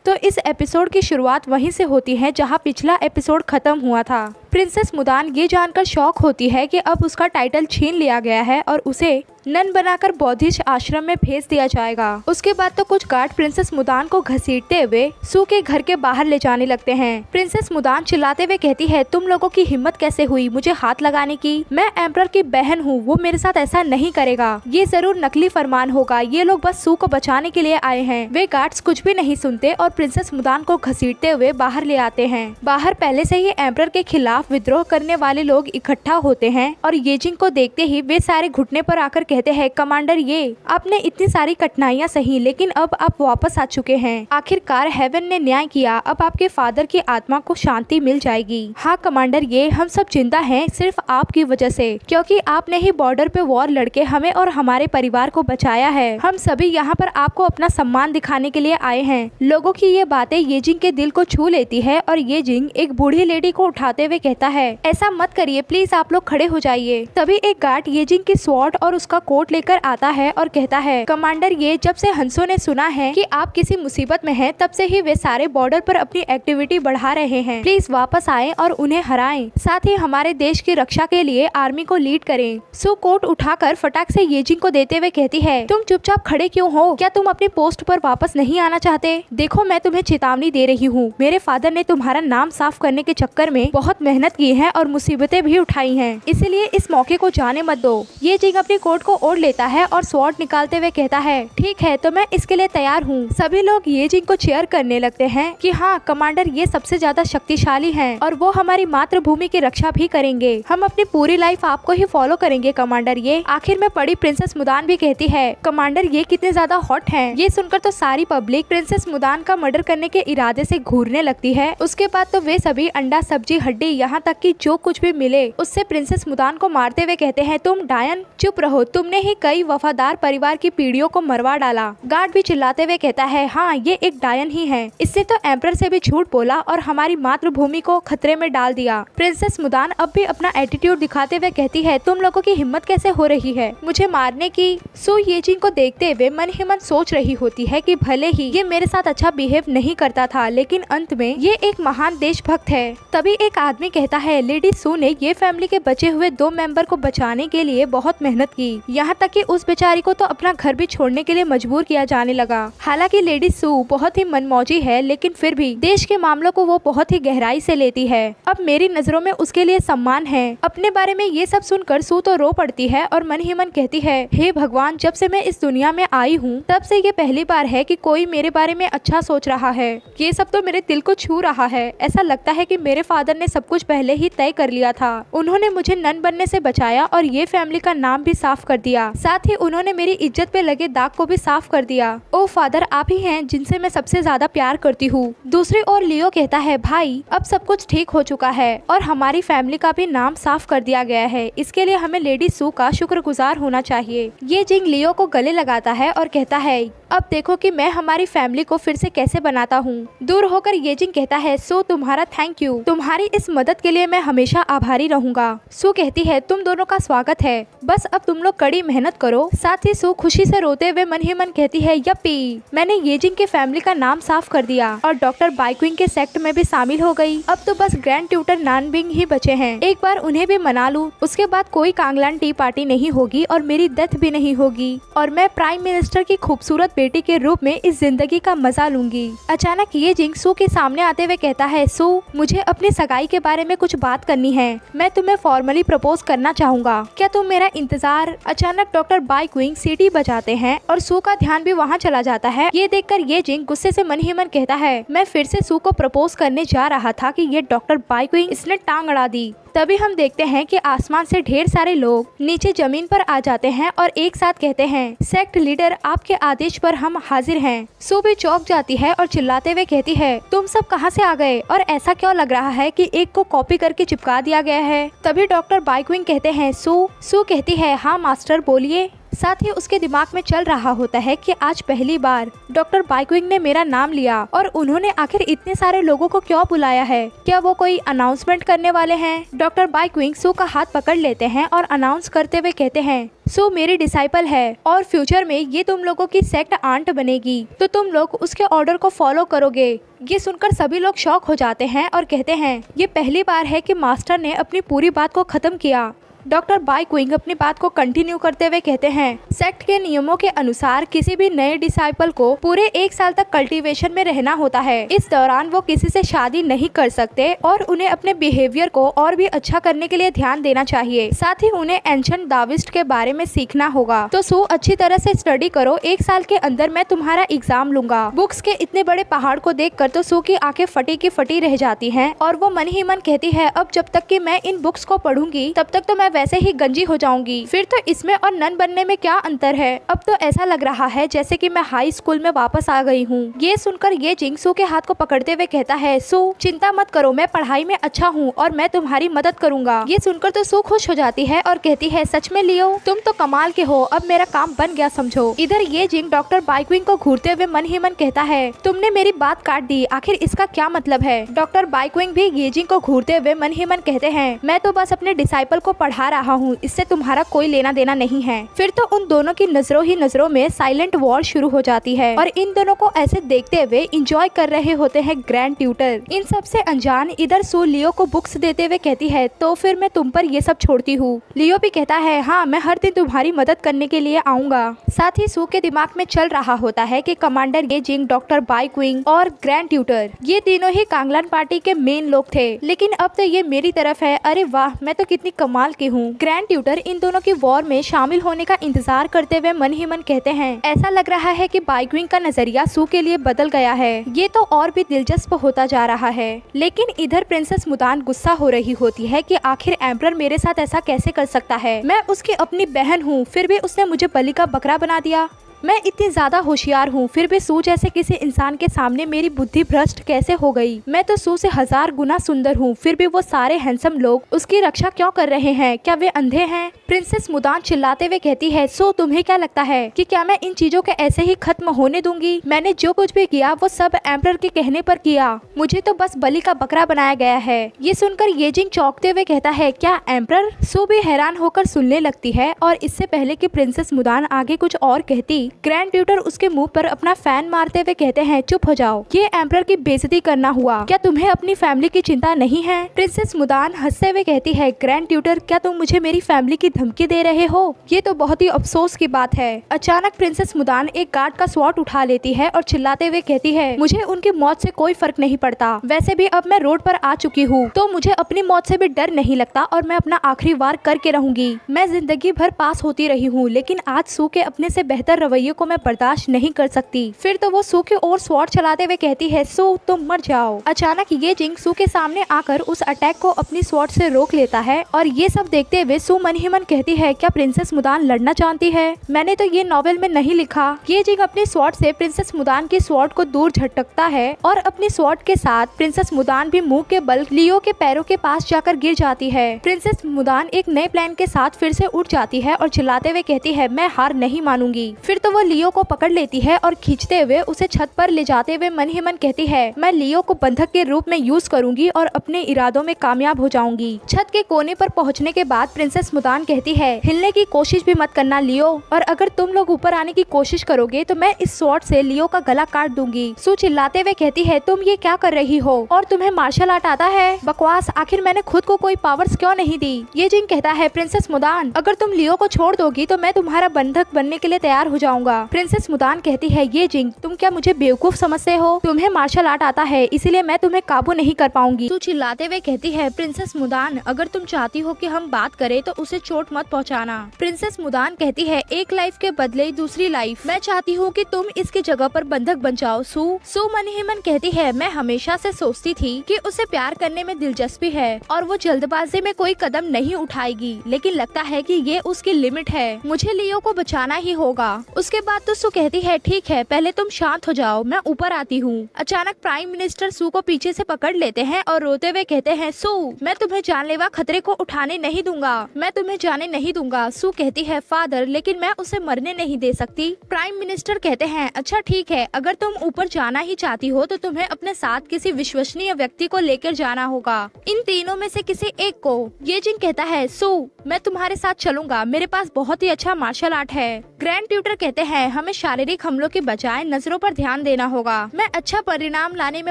तो इस एपिसोड की शुरुआत वहीं से होती है जहां पिछला एपिसोड खत्म हुआ था। प्रिंसेस मुदान ये जानकर शॉक होती है कि अब उसका टाइटल छीन लिया गया है और उसे नन बनाकर बौद्धिस्ट आश्रम में भेज दिया जाएगा। उसके बाद तो कुछ गार्ड प्रिंसेस मुदान को घसीटते हुए सू के घर के बाहर ले जाने लगते हैं। प्रिंसेस मुदान चिल्लाते हुए कहती है, तुम लोगों की हिम्मत कैसे हुई मुझे हाथ लगाने की? मैं एम्परर की बहन हूँ, वो मेरे साथ ऐसा नहीं करेगा। ये जरूर नकली फरमान होगा, ये लोग बस सू को बचाने के लिए आए हैं। वे गार्ड्स कुछ भी नहीं सुनते और प्रिंसेस मुदान को घसीटते हुए बाहर ले आते हैं। बाहर पहले से ही एम्परर के खिलाफ विद्रोह करने वाले लोग इकट्ठा होते हैं और येजिंग को देखते ही वे सारे घुटने पर आकर कहते हैं, कमांडर ये आपने इतनी सारी कठिनाइयां सही, लेकिन अब आप वापस आ चुके हैं। आखिरकार हेवन ने न्याय किया, अब आपके फादर की आत्मा को शांति मिल जाएगी। हाँ कमांडर ये हम सब जिंदा हैं सिर्फ आपकी वजह से, क्योंकि आपने ही बॉर्डर पे वॉर लड़के हमें और हमारे परिवार को बचाया है। हम सभी यहाँ पर आपको अपना सम्मान दिखाने के लिए आए हैं। लोगों की ये बातें येजिंग के दिल को छू लेती है और येजिंग एक बूढ़ी लेडी को उठाते हुए कहता है, ऐसा मत करिए प्लीज, आप लोग खड़े हो जाइए। तभी एक गार्ड येजिंग की स्वॉर्ड और उसका कोट लेकर आता है और कहता है, कमांडर ये जब से हंसो ने सुना है कि आप किसी मुसीबत में हैं, तब से ही वे सारे बॉर्डर पर अपनी एक्टिविटी बढ़ा रहे हैं। प्लीज वापस आएं और उन्हें हराएं, साथ ही हमारे देश की रक्षा के लिए आर्मी को लीड करें। सू कोट उठाकर फटाक से येजिंग को देते हुए कहती है, तुम चुपचाप खड़े क्यों हो? क्या तुम अपनी पोस्ट पर वापस नहीं आना चाहते? देखो मैं तुम्हें चेतावनी दे रही हूँ, मेरे फादर ने तुम्हारा नाम साफ करने के चक्कर में बहुत मेहनत की है और मुसीबतें भी उठाई हैं, इसीलिए इस मौके को जाने मत दो। येजिंग अपनी कोट को ओढ़ लेता है और स्वॉर्ड निकालते हुए कहता है, ठीक है तो मैं इसके लिए तैयार हूँ। सभी लोग येजिंग को चीयर करने लगते हैं कि हाँ कमांडर ये सबसे ज्यादा शक्तिशाली हैं और वो हमारी मातृभूमि की रक्षा भी करेंगे। हम अपनी पूरी लाइफ आपको ही फॉलो करेंगे कमांडर ये। आखिर में पड़ी प्रिंसेस मुदान भी कहती है, कमांडर ये कितने ज्यादा हॉट हैं। ये सुनकर तो सारी पब्लिक प्रिंसेस मुदान का मर्डर करने के इरादे से घूरने लगती है। उसके बाद तो वे सभी अंडा सब्जी हड्डी यहाँ तक कि जो कुछ भी मिले उससे प्रिंसेस मुदान को मारते हुए कहते हैं, तुम डायन चुप रहो, तुमने ही कई वफादार परिवार की पीढ़ियों को मरवा डाला। गार्ड भी चिल्लाते हुए कहता है, हाँ ये एक डायन ही है, इससे तो एम्परर से भी झूठ बोला और हमारी मातृभूमि को खतरे में डाल दिया। प्रिंसेस मुदान अब भी अपना एटीट्यूड दिखाते हुए कहती है, तुम लोगों की हिम्मत कैसे हो रही है मुझे मारने की? सू येजिंग को देखते हुए मन ही मन सोच रही होती है कि भले ही ये मेरे साथ अच्छा बिहेव नहीं करता था, लेकिन अंत में ये एक महान देशभक्त है। तभी एक आदमी कहता है, लेडी सू ने ये फैमिली के बचे हुए 2 मेंबर को बचाने के लिए बहुत मेहनत की, यहाँ तक कि उस बेचारी को तो अपना घर भी छोड़ने के लिए मजबूर किया जाने लगा। हालांकि लेडी सू बहुत ही मनमौजी है, लेकिन फिर भी देश के मामलों को वो बहुत ही गहराई से लेती है। अब मेरी नजरों में उसके लिए सम्मान है। अपने बारे में ये सब सुनकर सू तो रो पड़ती है और मन ही मन कहती है, हे भगवान जब से मैं इस दुनिया में आई हूँ तब से ये पहली बार है कि कोई मेरे बारे में अच्छा सोच रहा है। ये सब तो मेरे दिल को छू रहा है। ऐसा लगता है कि मेरे फादर ने सब कुछ पहले ही तय कर लिया था। उन्होंने मुझे नन बनने से बचाया और ये फैमिली का नाम भी साफ कर दिया, साथ ही उन्होंने मेरी इज्जत पे लगे दाग को भी साफ कर दिया। ओ फादर आप ही हैं जिनसे मैं सबसे ज्यादा प्यार करती हूँ। दूसरी ओर लियो कहता है, भाई अब सब कुछ ठीक हो चुका है और हमारी फैमिली का भी नाम साफ कर दिया गया है, इसके लिए हमें लेडी सू का शुक्रगुजार होना चाहिए। ये जिंग लियो को गले लगाता है और कहता है, अब देखो कि मैं हमारी फैमिली को फिर से कैसे बनाता हूँ। दूर होकर येजिंग कहता है, सू तुम्हारा थैंक यू, तुम्हारी इस मदद के लिए मैं हमेशा आभारी रहूंगा। सू कहती है, तुम दोनों का स्वागत है, बस अब तुम लोग कड़ी मेहनत करो। साथ ही सू खुशी से रोते हुए मन ही मन कहती है, यप्पी मैंने येजिंग के फैमिली का नाम साफ कर दिया और डॉक्टर बाइक्विंग के सेक्ट में भी शामिल हो गई। अब तो बस ग्रैंड ट्यूटर नानबिंग ही बचे हैं, एक बार उन्हें भी मना लूं, उसके बाद कोई कांगलान टी पार्टी नहीं होगी और मेरी डेथ भी नहीं होगी और मैं प्राइम मिनिस्टर की खूबसूरत बेटी के रूप में इस जिंदगी का मजा लूंगी। अचानक येजिंग सू के सामने आते हुए कहता है, सू मुझे अपनी सगाई के बारे में कुछ बात करनी है, मैं तुम्हें फॉर्मली प्रपोज करना चाहूंगा, क्या तुम मेरा इंतजार? अचानक डॉक्टर बाइक्विंग सीटी बजाते हैं और सू का ध्यान भी वहाँ चला जाता है। ये देखकर येजिंग गुस्से से मन ही मन कहता है, मैं फिर से सू को प्रपोज करने जा रहा था कि ये डॉक्टर बाइक्विंग इसने टांग अड़ा दी। तभी हम देखते हैं कि आसमान से ढेर सारे लोग नीचे जमीन पर आ जाते हैं और एक साथ कहते हैं, सेक्ट लीडर आपके आदेश पर हम हाजिर हैं। सू भी चौंक जाती है और चिल्लाते हुए कहती है, तुम सब कहां से आ गए और ऐसा क्यों लग रहा है कि एक को कॉपी करके चिपका दिया गया है? तभी डॉक्टर बाइक्विंग कहते हैं, सू कहती है, हाँ मास्टर बोलिए। साथ ही उसके दिमाग में चल रहा होता है कि आज पहली बार डॉक्टर बाइकविंग ने मेरा नाम लिया और उन्होंने आखिर इतने सारे लोगों को क्यों बुलाया है, क्या वो कोई अनाउंसमेंट करने वाले हैं। डॉक्टर बाइकविंग सू का हाथ पकड़ लेते हैं और अनाउंस करते हुए कहते हैं, सू मेरी डिसाइपल है और फ्यूचर में ये तुम लोगों की सेक्ट आंट बनेगी, तो तुम लोग उसके ऑर्डर को फॉलो करोगे। ये सुनकर सभी लोग शॉक हो जाते हैं और कहते हैं, ये पहली बार है कि मास्टर ने अपनी पूरी बात को खत्म किया। डॉक्टर बाइकविंग अपनी बात को कंटिन्यू करते हुए कहते हैं, सेक्ट के नियमों के अनुसार किसी भी नए डिसाइपल को पूरे 1 साल तक कल्टीवेशन में रहना होता है। इस दौरान वो किसी से शादी नहीं कर सकते और उन्हें अपने बिहेवियर को और भी अच्छा करने के लिए ध्यान देना चाहिए। साथ ही उन्हें एंशिएंट दाविस्ट के बारे में सीखना होगा। तो सू अच्छी तरह से स्टडी करो, 1 साल के अंदर मैं तुम्हारा एग्जाम लूंगा। बुक्स के इतने बड़े पहाड़ को देखकर तो सू की आंखें फटी की फटी रह जाती हैं और वो मन ही मन कहती है, अब जब तक कि मैं इन बुक्स को पढ़ूंगी तब तक तो मैं वैसे ही गंजी हो जाऊंगी। फिर तो इसमें और नन बनने में क्या अंतर है। अब तो ऐसा लग रहा है जैसे कि मैं हाई स्कूल में वापस आ गई हूँ। ये सुनकर ये जिंग सू के हाथ को पकड़ते हुए कहता है, सू चिंता मत करो, मैं पढ़ाई में अच्छा हूँ और मैं तुम्हारी मदद करूंगा। ये सुनकर तो सू खुश हो जाती है और कहती है, सच में लियो, तुम तो कमाल के हो, अब मेरा काम बन गया समझो। इधर ये जिंग डॉक्टर बाइकविंग को घूरते हुए मन ही मन कहता है, तुमने मेरी बात काट दी, आखिर इसका क्या मतलब है। डॉक्टर बाइकविंग भी ये जिंग को घूरते हुए मन ही मन कहते हैं, मैं तो बस अपने डिसाइपल को पढ़ा रहा हूँ, इससे तुम्हारा कोई लेना देना नहीं है। फिर तो उन दोनों की नजरों ही नजरों में साइलेंट वॉर शुरू हो जाती है और इन दोनों को ऐसे देखते हुए इंजॉय कर रहे होते हैं ग्रैंड ट्यूटर। इन सब से अनजान इधर सू लियो को बुक्स देते हुए कहती है, तो फिर मैं तुम पर ये सब छोड़ती हूँ। लियो भी कहता है, हाँ मैं हर दिन तुम्हारी मदद करने के लिए आऊंगा। साथ ही सू के दिमाग में चल रहा होता है कि कमांडर ये जिंग, डॉक्टर बाइकविंग और ग्रैंड ट्यूटर ये तीनों ही कांगलन पार्टी के मेन लोग थे, लेकिन अब तो ये मेरी तरफ है। अरे वाह, मैं तो कितनी कमाल की हूँ। ग्रैंड ट्यूटर इन दोनों की वॉर में शामिल होने का इंतजार करते हुए मन ही मन कहते हैं, ऐसा लग रहा है कि बाइकविंग का नजरिया सू के लिए बदल गया है। ये तो और भी दिलचस्प होता जा रहा है। लेकिन इधर प्रिंसेस मुदान गुस्सा हो रही होती है कि आखिर एम्परर मेरे साथ ऐसा कैसे कर सकता है। मैं उसकी अपनी बहन हूँ, फिर भी उसने मुझे बलि का बकरा बना दिया। मैं इतनी ज्यादा होशियार हूँ, फिर भी सू जैसे किसी इंसान के सामने मेरी बुद्धि भ्रष्ट कैसे हो गई। मैं तो सू से 1000 गुना सुंदर हूँ, फिर भी वो सारे हैंडसम लोग उसकी रक्षा क्यों कर रहे हैं। क्या वे अंधे हैं। प्रिंसेस मुदान चिल्लाते हुए कहती है, सो तुम्हें क्या लगता है कि क्या मैं इन चीजों के ऐसे ही खत्म होने दूंगी। मैंने जो कुछ भी किया वो सब एम्परर के कहने पर किया, मुझे तो बस बलि का बकरा बनाया गया है। ये सुनकर ये जिंग चौंकते हुए कहता है, क्या एम्परर। सू भी हैरान होकर सुनने लगती है और इससे पहले कि प्रिंसेस मुदान आगे कुछ और कहती, ग्रैंड ट्यूटर उसके मुंह पर अपना फैन मारते हुए कहते हैं, चुप हो जाओ, ये एम्परर की बेइज्जती करना हुआ। क्या तुम्हें अपनी फैमिली की चिंता नहीं है। प्रिंसेस मुदान हंसते हुए कहती है, ग्रैंड ट्यूटर क्या तुम मुझे मेरी फैमिली की धमकी दे रहे हो। ये तो बहुत ही अफसोस की बात है। अचानक प्रिंसेस मुदान एक गार्ड का स्वॉर्ड उठा लेती है और चिल्लाते हुए कहती है, मुझे उनकी मौत से कोई फर्क नहीं पड़ता। वैसे भी अब मैं रोड पर आ चुकी हूँ, तो मुझे अपनी मौत से भी डर नहीं लगता और मैं अपना आखिरी वार करके रहूंगी। मैं जिंदगी भर पास होती रही हूँ, लेकिन आज सू के अपने से बेहतर रवैये को मैं बर्दाश्त नहीं कर सकती। फिर तो वो सू की ओर स्वॉर्ड चलाते हुए कहती है, सू तुम मर जाओ। अचानक ये जिंग सू के सामने आकर उस अटैक को अपनी स्वॉर्ड से रोक लेता है और ये सब देखते हुए सू मन ही मन कहती है, क्या प्रिंसेस मुदान लड़ना चाहती है। मैंने तो ये नॉवेल में नहीं लिखा। ये जिंग अपनी स्वॉर्ड से प्रिंसेस मुदान की स्वॉर्ड को दूर झटकता है और अपनी स्वॉर्ड के साथ प्रिंसेस मुदान भी मुंह के बल लियो के पैरों के पास जाकर गिर जाती है। प्रिंसेस मुदान एक नए प्लान के साथ फिर से उठ जाती है और चिल्लाते हुए कहती है, मैं हार नहीं मानूंगी। फिर तो वो लियो को पकड़ लेती है और खींचते हुए उसे छत पर ले जाते हुए मन ही मन कहती है, मैं लियो को बंधक के रूप में यूज करूंगी और अपने इरादों में कामयाब हो जाऊंगी। छत के कोने पर पहुंचने के बाद प्रिंसेस मुदान कहती है, हिलने की कोशिश भी मत करना लियो, और अगर तुम लोग ऊपर आने की कोशिश करोगे तो मैं इस स्वॉर्ड से लियो का गला काट दूंगी। सू चिल्लाते हुए कहती है, तुम ये क्या कर रही हो और तुम्हें मार्शल आर्ट आता है। बकवास, आखिर मैंने खुद को कोई पावर्स क्यों नहीं दी। ये जिंग कहता है, प्रिंसेस मुदान अगर तुम लियो को छोड़ दोगी तो मैं तुम्हारा बंधक बनने के लिए तैयार हो जाऊंगा। प्रिंसेस मुदान कहती है, ये जिंग तुम क्या मुझे बेवकूफ समझते हो। तुम्हें मार्शल आर्ट आता है इसीलिए मैं तुम्हें काबू नहीं कर पाऊंगी। तू चिल्लाते हुए कहती है, प्रिंसेस मुदान अगर तुम चाहती हो कि हम बात करें तो उसे चोट मत पहुंचाना। प्रिंसेस मुदान कहती है, एक लाइफ के बदले दूसरी लाइफ। मैं चाहती हूँ कि तुम इसकी जगह पर बंधक बन जाओ। सू मन ही मन कहती है, मैं हमेशा से सोचती थी कि उसे प्यार करने में दिलचस्पी है और वो जल्दबाजी में कोई कदम नहीं उठाएगी, लेकिन लगता है कि ये उसकी लिमिट है। मुझे लियो को बचाना ही होगा। उसके बाद तो सू कहती है ठीक है, पहले तुम शांत हो जाओ, मैं ऊपर आती हूँ। अचानक प्राइम मिनिस्टर सू को पीछे से पकड़ लेते हैं और रोते हुए कहते हैं सू, मैं तुम्हें जानलेवा खतरे को उठाने नहीं दूंगा, मैं तुम्हें जाने नहीं दूंगा। सू कहती है फादर, लेकिन मैं उसे मरने नहीं दे सकती। प्राइम मिनिस्टर कहते हैं अच्छा ठीक है, अगर तुम ऊपर जाना ही चाहती हो तो तुम्हें अपने साथ किसी विश्वसनीय व्यक्ति को लेकर जाना होगा, इन तीनों में से किसी एक को। ये जिंग कहता है सू, मैं तुम्हारे साथ चलूंगा, मेरे पास बहुत ही अच्छा मार्शल आर्ट है। ग्रैंड ट्यूटर कहते हैं हमें शारीरिक हमलों के बजाय नजरों पर ध्यान देना होगा, मैं अच्छा परिणाम लाने में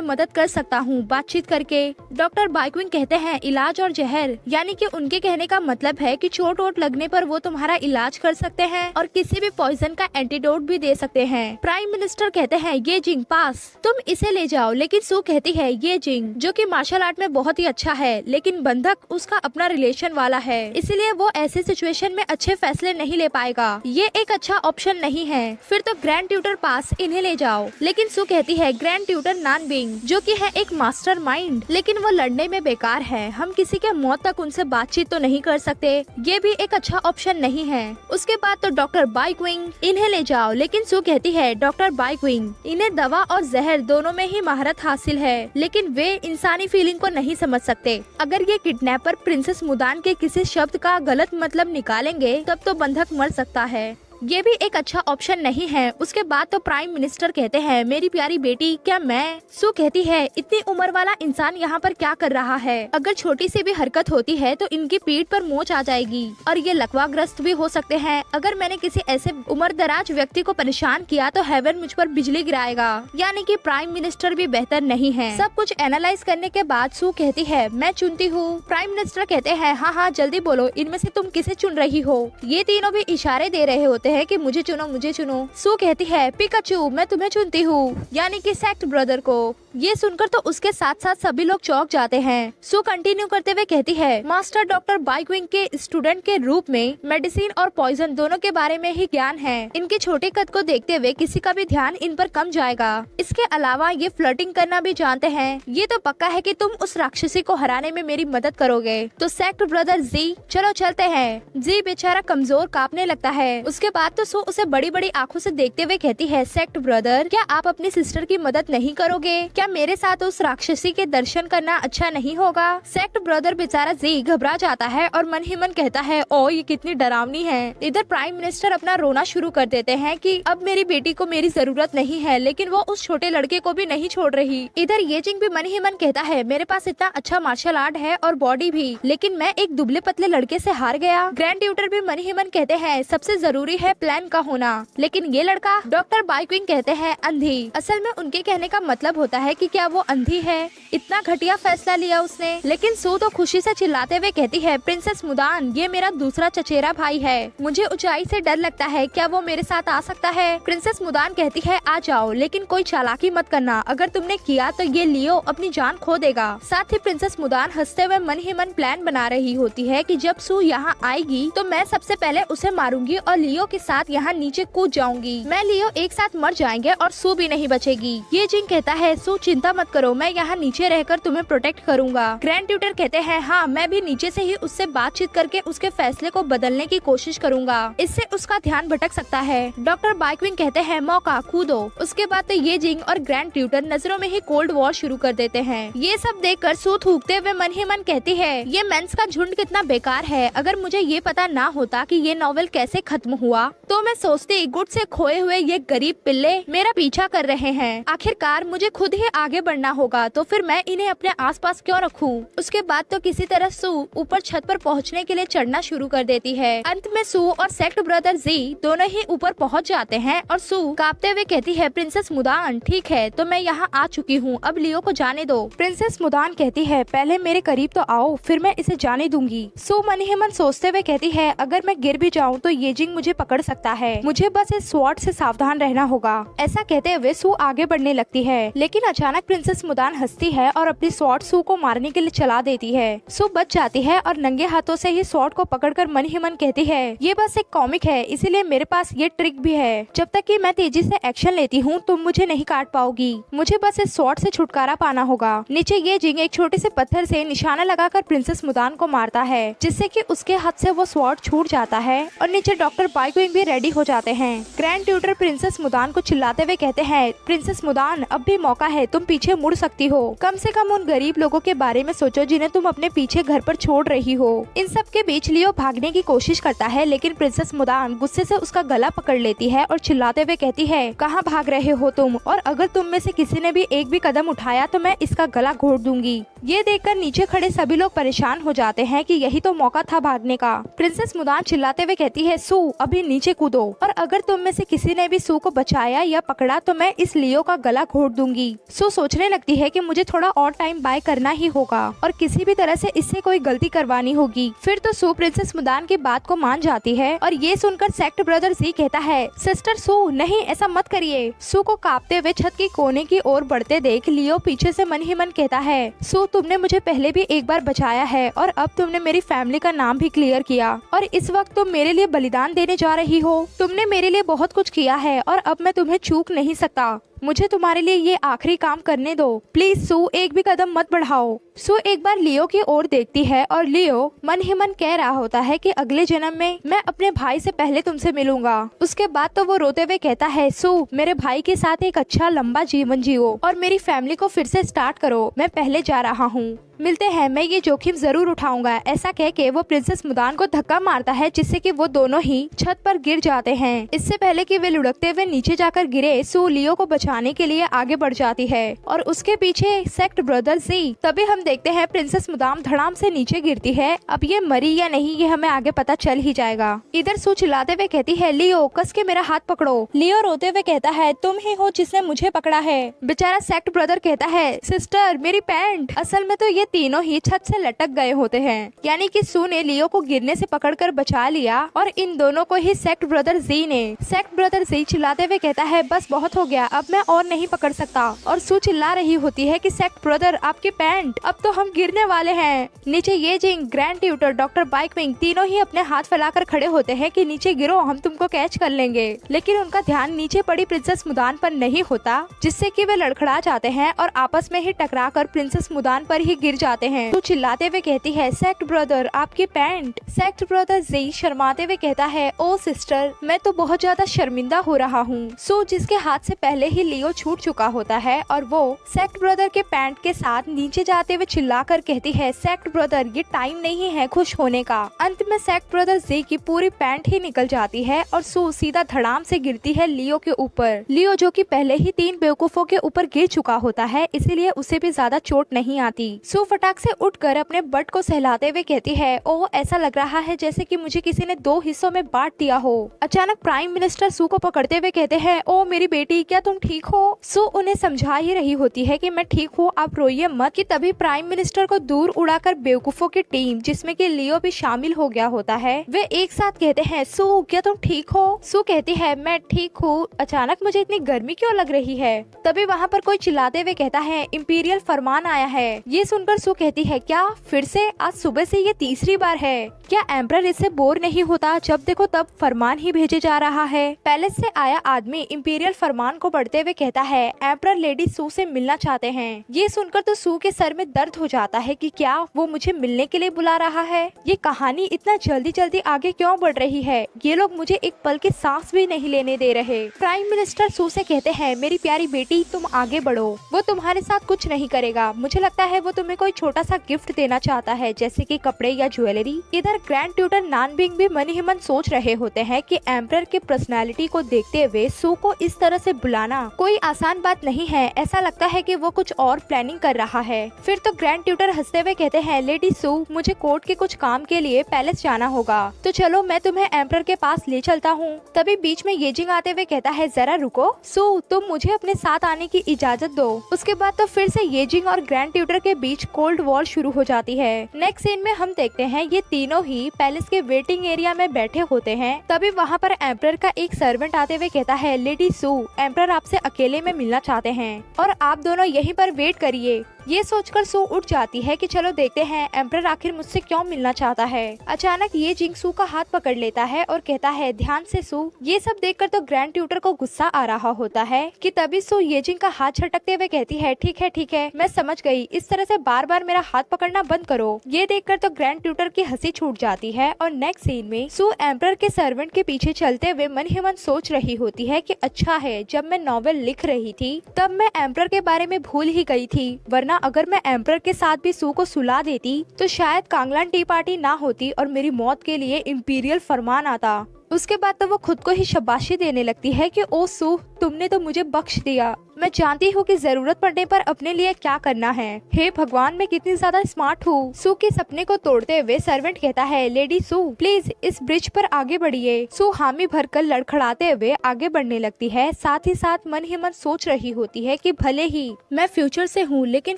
मदद कर सकता हूँ बातचीत करके। डॉक्टर बाइकविंग कहते हैं इलाज और जहर, यानी कि उनके कहने का मतलब है कि चोट वोट लगने पर वो तुम्हारा इलाज कर सकते हैं और किसी भी पॉइजन का एंटीडोट भी दे सकते हैं। प्राइम मिनिस्टर कहते हैं ये जिंग पास, तुम इसे ले जाओ। लेकिन सू कहती है ये जिंग जो कि मार्शल आर्ट में बहुत ही अच्छा है, लेकिन बंधक उसका अपना रिलेशन वाला है, इसलिए वो ऐसे सिचुएशन में अच्छे फैसले नहीं ले पाएगा, ये एक अच्छा ऑप्शन नहीं है। फिर तो ग्रैंड ट्यूटर पास, इन्हें ले जाओ। लेकिन सू कहती है ग्रैंड ट्यूटर नानबिंग जो कि है एक मास्टर माइंड, लेकिन वो लड़ने में बेकार है, हम किसी के मौत तक उनसे बातचीत तो नहीं कर सकते, ये भी एक अच्छा ऑप्शन नहीं है। उसके बाद तो डॉक्टर बाइकविंग, इन्हें ले जाओ। लेकिन सू कहती है डॉक्टर बाइकविंग, इन्हें दवा और जहर दोनों में ही महारत हासिल है, लेकिन वे इंसानी फीलिंग को नहीं समझ सकते। अगर ये किडनैपर प्रिंसेस मुदान के किसी शब्द का गलत मतलब निकालेंगे तब तो बंधक मर सकता है, ये भी एक अच्छा ऑप्शन नहीं है। उसके बाद तो प्राइम मिनिस्टर कहते हैं मेरी प्यारी बेटी, क्या मैं। सू कहती है इतनी उम्र वाला इंसान यहाँ पर क्या कर रहा है, अगर छोटी सी भी हरकत होती है तो इनकी पीठ पर मोच आ जाएगी और ये लकवाग्रस्त भी हो सकते हैं। अगर मैंने किसी ऐसे उम्रदराज व्यक्ति को परेशान किया तो हेवन मुझ पर बिजली गिराएगा, यानी कि प्राइम मिनिस्टर भी बेहतर नहीं है। सब कुछ एनालाइज करने के बाद सू कहती है मैं चुनती हूँ। प्राइम मिनिस्टर कहते हैं हाँ हाँ जल्दी बोलो, इनमें से तुम किसे चुन रही हो। ये तीनों भी इशारे दे रहे होते है कि मुझे चुनो मुझे चुनो। सू कहती है पिकाचू, मैं तुम्हें चुनती हूँ, यानी कि सेक्ट ब्रदर को। ये सुनकर तो उसके साथ साथ सभी लोग चौंक जाते हैं। सू कंटिन्यू करते हुए कहती है मास्टर डॉक्टर बाइकविंग के स्टूडेंट के रूप में मेडिसिन और पॉइजन दोनों के बारे में ही ज्ञान है, इनके छोटे कद को देखते हुए किसी का भी ध्यान इन पर कम जाएगा। इसके अलावा ये फ्लर्टिंग करना भी जानते हैं, ये तो पक्का है कि तुम उस राक्षसी को हराने में मेरी मदद करोगे। तो सेक्ट ब्रदर जी चलो चलते हैं। जी बेचारा कमजोर कांपने लगता है। उसके बाद तो सू उसे बड़ी बड़ी आंखों से देखते हुए कहती है सेक्ट ब्रदर, क्या आप अपनी सिस्टर की मदद नहीं करोगे, क्या मेरे साथ उस राक्षसी के दर्शन करना अच्छा नहीं होगा। सेक्ट ब्रदर बेचारा जी घबरा जाता है और मन ही मन कहता है ओ ये कितनी डरावनी है। इधर प्राइम मिनिस्टर अपना रोना शुरू कर देते हैं कि अब मेरी बेटी को मेरी जरूरत नहीं है, लेकिन वो उस छोटे लड़के को भी नहीं छोड़ रही। इधर ये जिंग भी मन ही मन कहता है मेरे पास इतना अच्छा मार्शल आर्ट है और बॉडी भी, लेकिन मैं एक दुबले पतले लड़के से हार गया। ग्रैंड ट्यूटर भी मन ही मन कहते हैं सबसे जरूरी है प्लान का होना, लेकिन ये लड़का। डॉक्टर बाइकविंग कहते हैं अंधी। असल में उनके कहने का मतलब होता है कि क्या वो अंधी है, इतना घटिया फैसला लिया उसने। लेकिन सू तो खुशी से चिल्लाते हुए कहती है प्रिंसेस मुदान, ये मेरा दूसरा चचेरा भाई है, मुझे ऊंचाई से डर लगता है, क्या वो मेरे साथ आ सकता है। प्रिंसेस मुदान कहती है आ जाओ, लेकिन कोई चालाकी मत करना, अगर तुमने किया तो ये लियो अपनी जान खो देगा। साथ ही प्रिंसेस मुदान हंसते हुए मन ही मन प्लान बना रही होती है कि जब सू यहाँ आएगी तो मैं सबसे पहले उसे मारूंगी और लियो के साथ यहाँ नीचे कूद जाऊंगी। मैं लियो एक साथ मर जाएंगे और सू भी नहीं बचेगी। ये जिंग कहता है सू चिंता मत करो, मैं यहाँ नीचे रहकर तुम्हें प्रोटेक्ट करूंगा। ग्रैंड ट्यूटर कहते हैं हाँ मैं भी नीचे से ही उससे बातचीत करके उसके फैसले को बदलने की कोशिश करूंगा, इससे उसका ध्यान भटक सकता है। डॉक्टर बाइकविंग कहते हैं मौका कूदो। उसके बाद तो ये जिंग और ग्रैंड ट्यूटर नजरों में ही कोल्ड वॉर शुरू कर देते हैं। ये सब देखकर सू थूकते हुए मन ही मन कहती है ये मेंस का झुंड कितना बेकार है, अगर मुझे ये पता ना होता कि ये नॉवेल कैसे खत्म हुआ तो मैं सोचती गुट से खोए हुए ये गरीब पिल्ले मेरा पीछा कर रहे हैं, आखिरकार मुझे खुद ही आगे बढ़ना होगा, तो फिर मैं इन्हें अपने आसपास क्यों रखूं। उसके बाद तो किसी तरह सू ऊपर छत पर पहुंचने के लिए चढ़ना शुरू कर देती है। अंत में सू और सेक्ट ब्रदर जी दोनों ही ऊपर पहुंच जाते हैं और सू कांपते हुए कहती है प्रिंसेस मुदान ठीक है तो मैं यहाँ आ चुकी हूँ, अब लियो को जाने दो। प्रिंसेस मुदान कहती है पहले मेरे करीब तो आओ, फिर मैं इसे जाने दूंगी। सू मन ही मन सोचते हुए कहती है अगर मैं गिर भी जाऊँ तो ये जिंग मुझे पकड़ सकता है, मुझे बस इस स्वॉर्ड से सावधान रहना होगा। ऐसा कहते हुए सू आगे बढ़ने लगती है, लेकिन अचानक प्रिंसेस मुदान हंसती है और अपनी स्वॉर्ड सू को मारने के लिए चला देती है। सू बच जाती है और नंगे हाथों से ही स्वॉर्ड को पकड़कर मन ही मन कहती है ये बस एक कॉमिक है, इसीलिए मेरे पास ये ट्रिक भी है, जब तक कि मैं तेजी से एक्शन लेती हूँ तुम मुझे नहीं काट पाओगी, मुझे बस इस स्वॉर्ड से छुटकारा पाना होगा। नीचे ये जिंग एक छोटे से पत्थर से निशाना लगाकर प्रिंसेस मुदान को मारता है, जिससे कि उसके हाथ से वो स्वॉर्ड छूट जाता है और नीचे डॉक्टर बाइकविंग बिंग भी रेडी हो जाते हैं। ग्रैंड ट्यूटर प्रिंसेस मुदान को चिल्लाते हुए कहते हैं, प्रिंसेस मुदान अब भी मौका है, तुम पीछे मुड़ सकती हो। कम से कम उन गरीब लोगों के बारे में सोचो जिन्हें तुम अपने पीछे घर पर छोड़ रही हो। इन सब के बीच लियो भागने की कोशिश करता है, लेकिन प्रिंसेस मुदान गुस्से से उसका गला पकड़ लेती है और चिल्लाते हुए कहती है, कहाँ भाग रहे हो तुम, और अगर तुम में से किसी ने भी एक भी कदम उठाया तो मैं इसका गला घोट दूंगी। ये देखकर नीचे खड़े सभी लोग परेशान हो जाते हैं कि यही तो मौका था भागने का। प्रिंसेस मुदान चिल्लाते हुए कहती है, सू अभी नीचे कूदो, और अगर तुम में से किसी ने भी सू को बचाया या पकड़ा तो मैं इस लियो का गला घोट दूंगी। सू सोचने लगती है कि मुझे थोड़ा और टाइम बाय करना ही होगा और किसी भी तरह से इससे कोई गलती करवानी होगी। फिर तो सू प्रिंसेस मुदान की बात को मान जाती है और ये सुनकर सेक्ट ब्रदर जी कहता है, सिस्टर सू नहीं ऐसा मत करिए। सू को कांपते हुए छत की कोने की ओर बढ़ते देख लियो पीछे से मन ही मन कहता है, सू तुमने मुझे पहले भी एक बार बचाया है और अब तुमने मेरी फैमिली का नाम भी क्लियर किया और इस वक्त तुम मेरे लिए बलिदान देने जा रही हो। तुमने मेरे लिए बहुत कुछ किया है और अब मैं तुम्हें चूक नहीं सकता। मुझे तुम्हारे लिए ये आखिरी काम करने दो। प्लीज सू एक भी कदम मत बढ़ाओ। सू एक बार लियो की ओर देखती है और लियो मन ही मन कह रहा होता है कि अगले जन्म में मैं अपने भाई से पहले तुमसे मिलूंगा। उसके बाद तो वो रोते हुए कहता है, सू मेरे भाई के साथ एक अच्छा लंबा जीवन जियो और मेरी फैमिली को फिर से स्टार्ट करो। मैं पहले जा रहा हूँ, मिलते हैं, मैं ये जोखिम जरूर उठाऊंगा। ऐसा कह के वो प्रिंसेस मुदान को धक्का मारता है जिससे कि वो दोनों ही छत पर गिर जाते हैं। इससे पहले कि वे लुढ़कते हुए नीचे जाकर गिरे, सू लियो को बचाने के लिए आगे बढ़ जाती है और उसके पीछे सेक्ट ब्रदर जी। तभी हम देखते हैं प्रिंसेस मुदान धड़ाम से नीचे गिरती है। अब ये मरी या नहीं ये हमें आगे पता चल ही जाएगा। इधर सू चिल्लाते हुए कहती है, लियो कस के मेरा हाथ पकड़ो। लियो रोते हुए कहता है, तुम ही हो जिसने मुझे पकड़ा है। बेचारा सेक्ट ब्रदर कहता है, सिस्टर मेरी पैंट। असल में तो ये तीनों ही छत से लटक गए होते हैं, यानी कि सू ने लियो को गिरने से पकड़कर बचा लिया और इन दोनों को ही सेक्ट ब्रदर जी ने। सेक्ट ब्रदर जी चिल्लाते हुए कहता है, बस बहुत हो गया, अब मैं और नहीं पकड़ सकता। और सू चिल्ला रही होती है कि सेक्ट ब्रदर आपकी पैंट, अब तो हम गिरने वाले हैं। नीचे ये जिंग, ग्रैंड ट्यूटर, डॉक्टर बाइकविंग तीनों ही अपने हाथ फैलाकर खड़े होते हैं कि नीचे गिरो, हम तुमको कैच कर लेंगे। लेकिन उनका ध्यान नीचे पड़ी प्रिंसेस मुदान पर नहीं होता, जिससे कि वे लड़खड़ा जाते हैं और आपस में ही टकरा कर प्रिंसेस मुदान पर ही गिर जाते हैं। तो चिल्लाते हुए कहती है, सेक्ट ब्रदर आपकी पैंट। सेक्ट ब्रदर जी शर्माते हुए कहता है, ओ सिस्टर मैं तो बहुत ज्यादा शर्मिंदा हो रहा हूँ। सो जिसके हाथ से पहले ही लियो छूट चुका होता है और वो सेक्ट ब्रदर के पैंट के साथ नीचे जाते हुए चिल्लाकर कहती है, सेक्ट ब्रदर ये टाइम नहीं है खुश होने का। अंत में सेक्ट ब्रदर जी की पूरी पैंट ही निकल जाती है और सू सीधा धड़ाम से गिरती है लियो के ऊपर। लियो जो कि पहले ही 3 बेवकूफों के ऊपर गिर चुका होता है, इसीलिए उसे भी ज्यादा चोट नहीं आती। सू फटाक से उठकर अपने बट को सहलाते हुए कहती है, ओह ऐसा लग रहा है जैसे कि मुझे किसी ने 2 हिस्सों में बांट दिया हो। अचानक प्राइम मिनिस्टर सू को पकड़ते हुए कहते हैं, ओ मेरी बेटी क्या तुम ठीक हो? सू उन्हें समझा ही रही होती है कि मैं ठीक हूँ, आप रोइए मत। कि तभी प्राइम मिनिस्टर को दूर उड़ाकर बेवकूफों की टीम जिसमें कि लियो भी शामिल हो गया होता है, वे एक साथ कहते हैं, सू क्या तुम ठीक हो? सू कहती है, मैं ठीक हूँ, अचानक मुझे इतनी गर्मी क्यों लग रही है? तभी वहाँ पर कोई चिल्लाते हुए कहता है, इंपीरियल फरमान आया है। ये सुनकर सू कहती है, क्या फिर से? आज सुबह से ये तीसरी बार है। क्या एम्परर इससे बोर नहीं होता? जब देखो तब फरमान ही भेजे जा रहा है। पैलेस से आया आदमी इंपीरियल फरमान को पढ़ते हुए कहता है, एम्परर लेडी सू से मिलना चाहते हैं। ये सुनकर तो सू के सर में दर्द हो जाता है कि क्या वो मुझे मिलने के लिए बुला रहा है? ये कहानी इतना जल्दी जल्दी आगे क्यों बढ़ रही है? ये लोग मुझे एक पल की सांस भी नहीं लेने दे रहे। प्राइम मिनिस्टर सू से कहते हैं, मेरी प्यारी बेटी तुम आगे बढ़ो, वो तुम्हारे साथ कुछ नहीं करेगा। मुझे लगता है वो तुम्हें कोई छोटा सा गिफ्ट देना चाहता है, जैसे कि कपड़े या ज्वेलरी। इधर ग्रैंड ट्यूटर नानबिंग भी मन ही मन सोच रहे होते हैं कि एम्परर के पर्सनालिटी को देखते हुए सू को इस तरह से बुलाना कोई आसान बात नहीं है। ऐसा लगता है कि वो कुछ और प्लानिंग कर रहा है। फिर तो ग्रैंड ट्यूटर हंसते हुए कहते हैं, लेडी सू मुझे कोर्ट के कुछ काम के लिए पैलेस जाना होगा, तो चलो मैं तुम्हें एम्परर के पास ले चलता हूँ। तभी बीच में येजिंग आते हुए कहता है, जरा रुको सू, तुम मुझे अपने साथ आने की इजाजत दो। उसके बाद तो फिर से येजिंग और ग्रैंड ट्यूटर के बीच कोल्ड वॉर शुरू हो जाती है। नेक्स्ट सीन में हम देखते हैं ये तीनों ही पैलेस के वेटिंग एरिया में बैठे होते हैं। तभी वहाँ पर एम्परर का एक सर्वेंट आते हुए कहता है, लेडी सू एम्परर आपसे अकेले में मिलना चाहते हैं और आप दोनों यहीं पर वेट करिए। ये सोचकर सू उठ जाती है कि चलो देखते हैं एम्परर आखिर मुझसे क्यों मिलना चाहता है। अचानक ये जिंग सू का हाथ पकड़ लेता है और कहता है ध्यान से सू। ये सब देखकर तो ग्रैंड ट्यूटर को गुस्सा आ रहा होता है कि तभी सू ये जिंग का हाथ झटकते हुए कहती है ठीक है मैं समझ गई, इस तरह से बार बार मेरा हाथ पकड़ना बंद करो। ये देखकर तो ग्रैंड ट्यूटर की हंसी छूट जाती है और नेक्स्ट सीन में सू एम्परर के सर्वेंट के पीछे चलते हुए मन ही मन सोच रही होती है कि अच्छा है जब मैं नॉवेल लिख रही थी तब मैं एम्परर के बारे में भूल ही गई थी, वरना अगर मैं एम्परर के साथ भी सू को सुला देती तो शायद कांगलान टी पार्टी ना होती और मेरी मौत के लिए इम्पीरियल फरमान आता। उसके बाद तो वो खुद को ही शाबाशी देने लगती है कि ओ सू तुमने तो मुझे बख्श दिया, मैं जानती हूँ कि जरूरत पड़ने पर अपने लिए क्या करना है। हे भगवान मैं कितनी ज्यादा स्मार्ट हूँ। सू के सपने को तोड़ते हुए सर्वेंट कहता है लेडी सू प्लीज इस ब्रिज पर आगे बढ़िए। सू हामी भरकर लड़खड़ाते हुए आगे बढ़ने लगती है, साथ ही साथ मन ही मन सोच रही होती है कि भले ही मैं फ्यूचर से हूँ लेकिन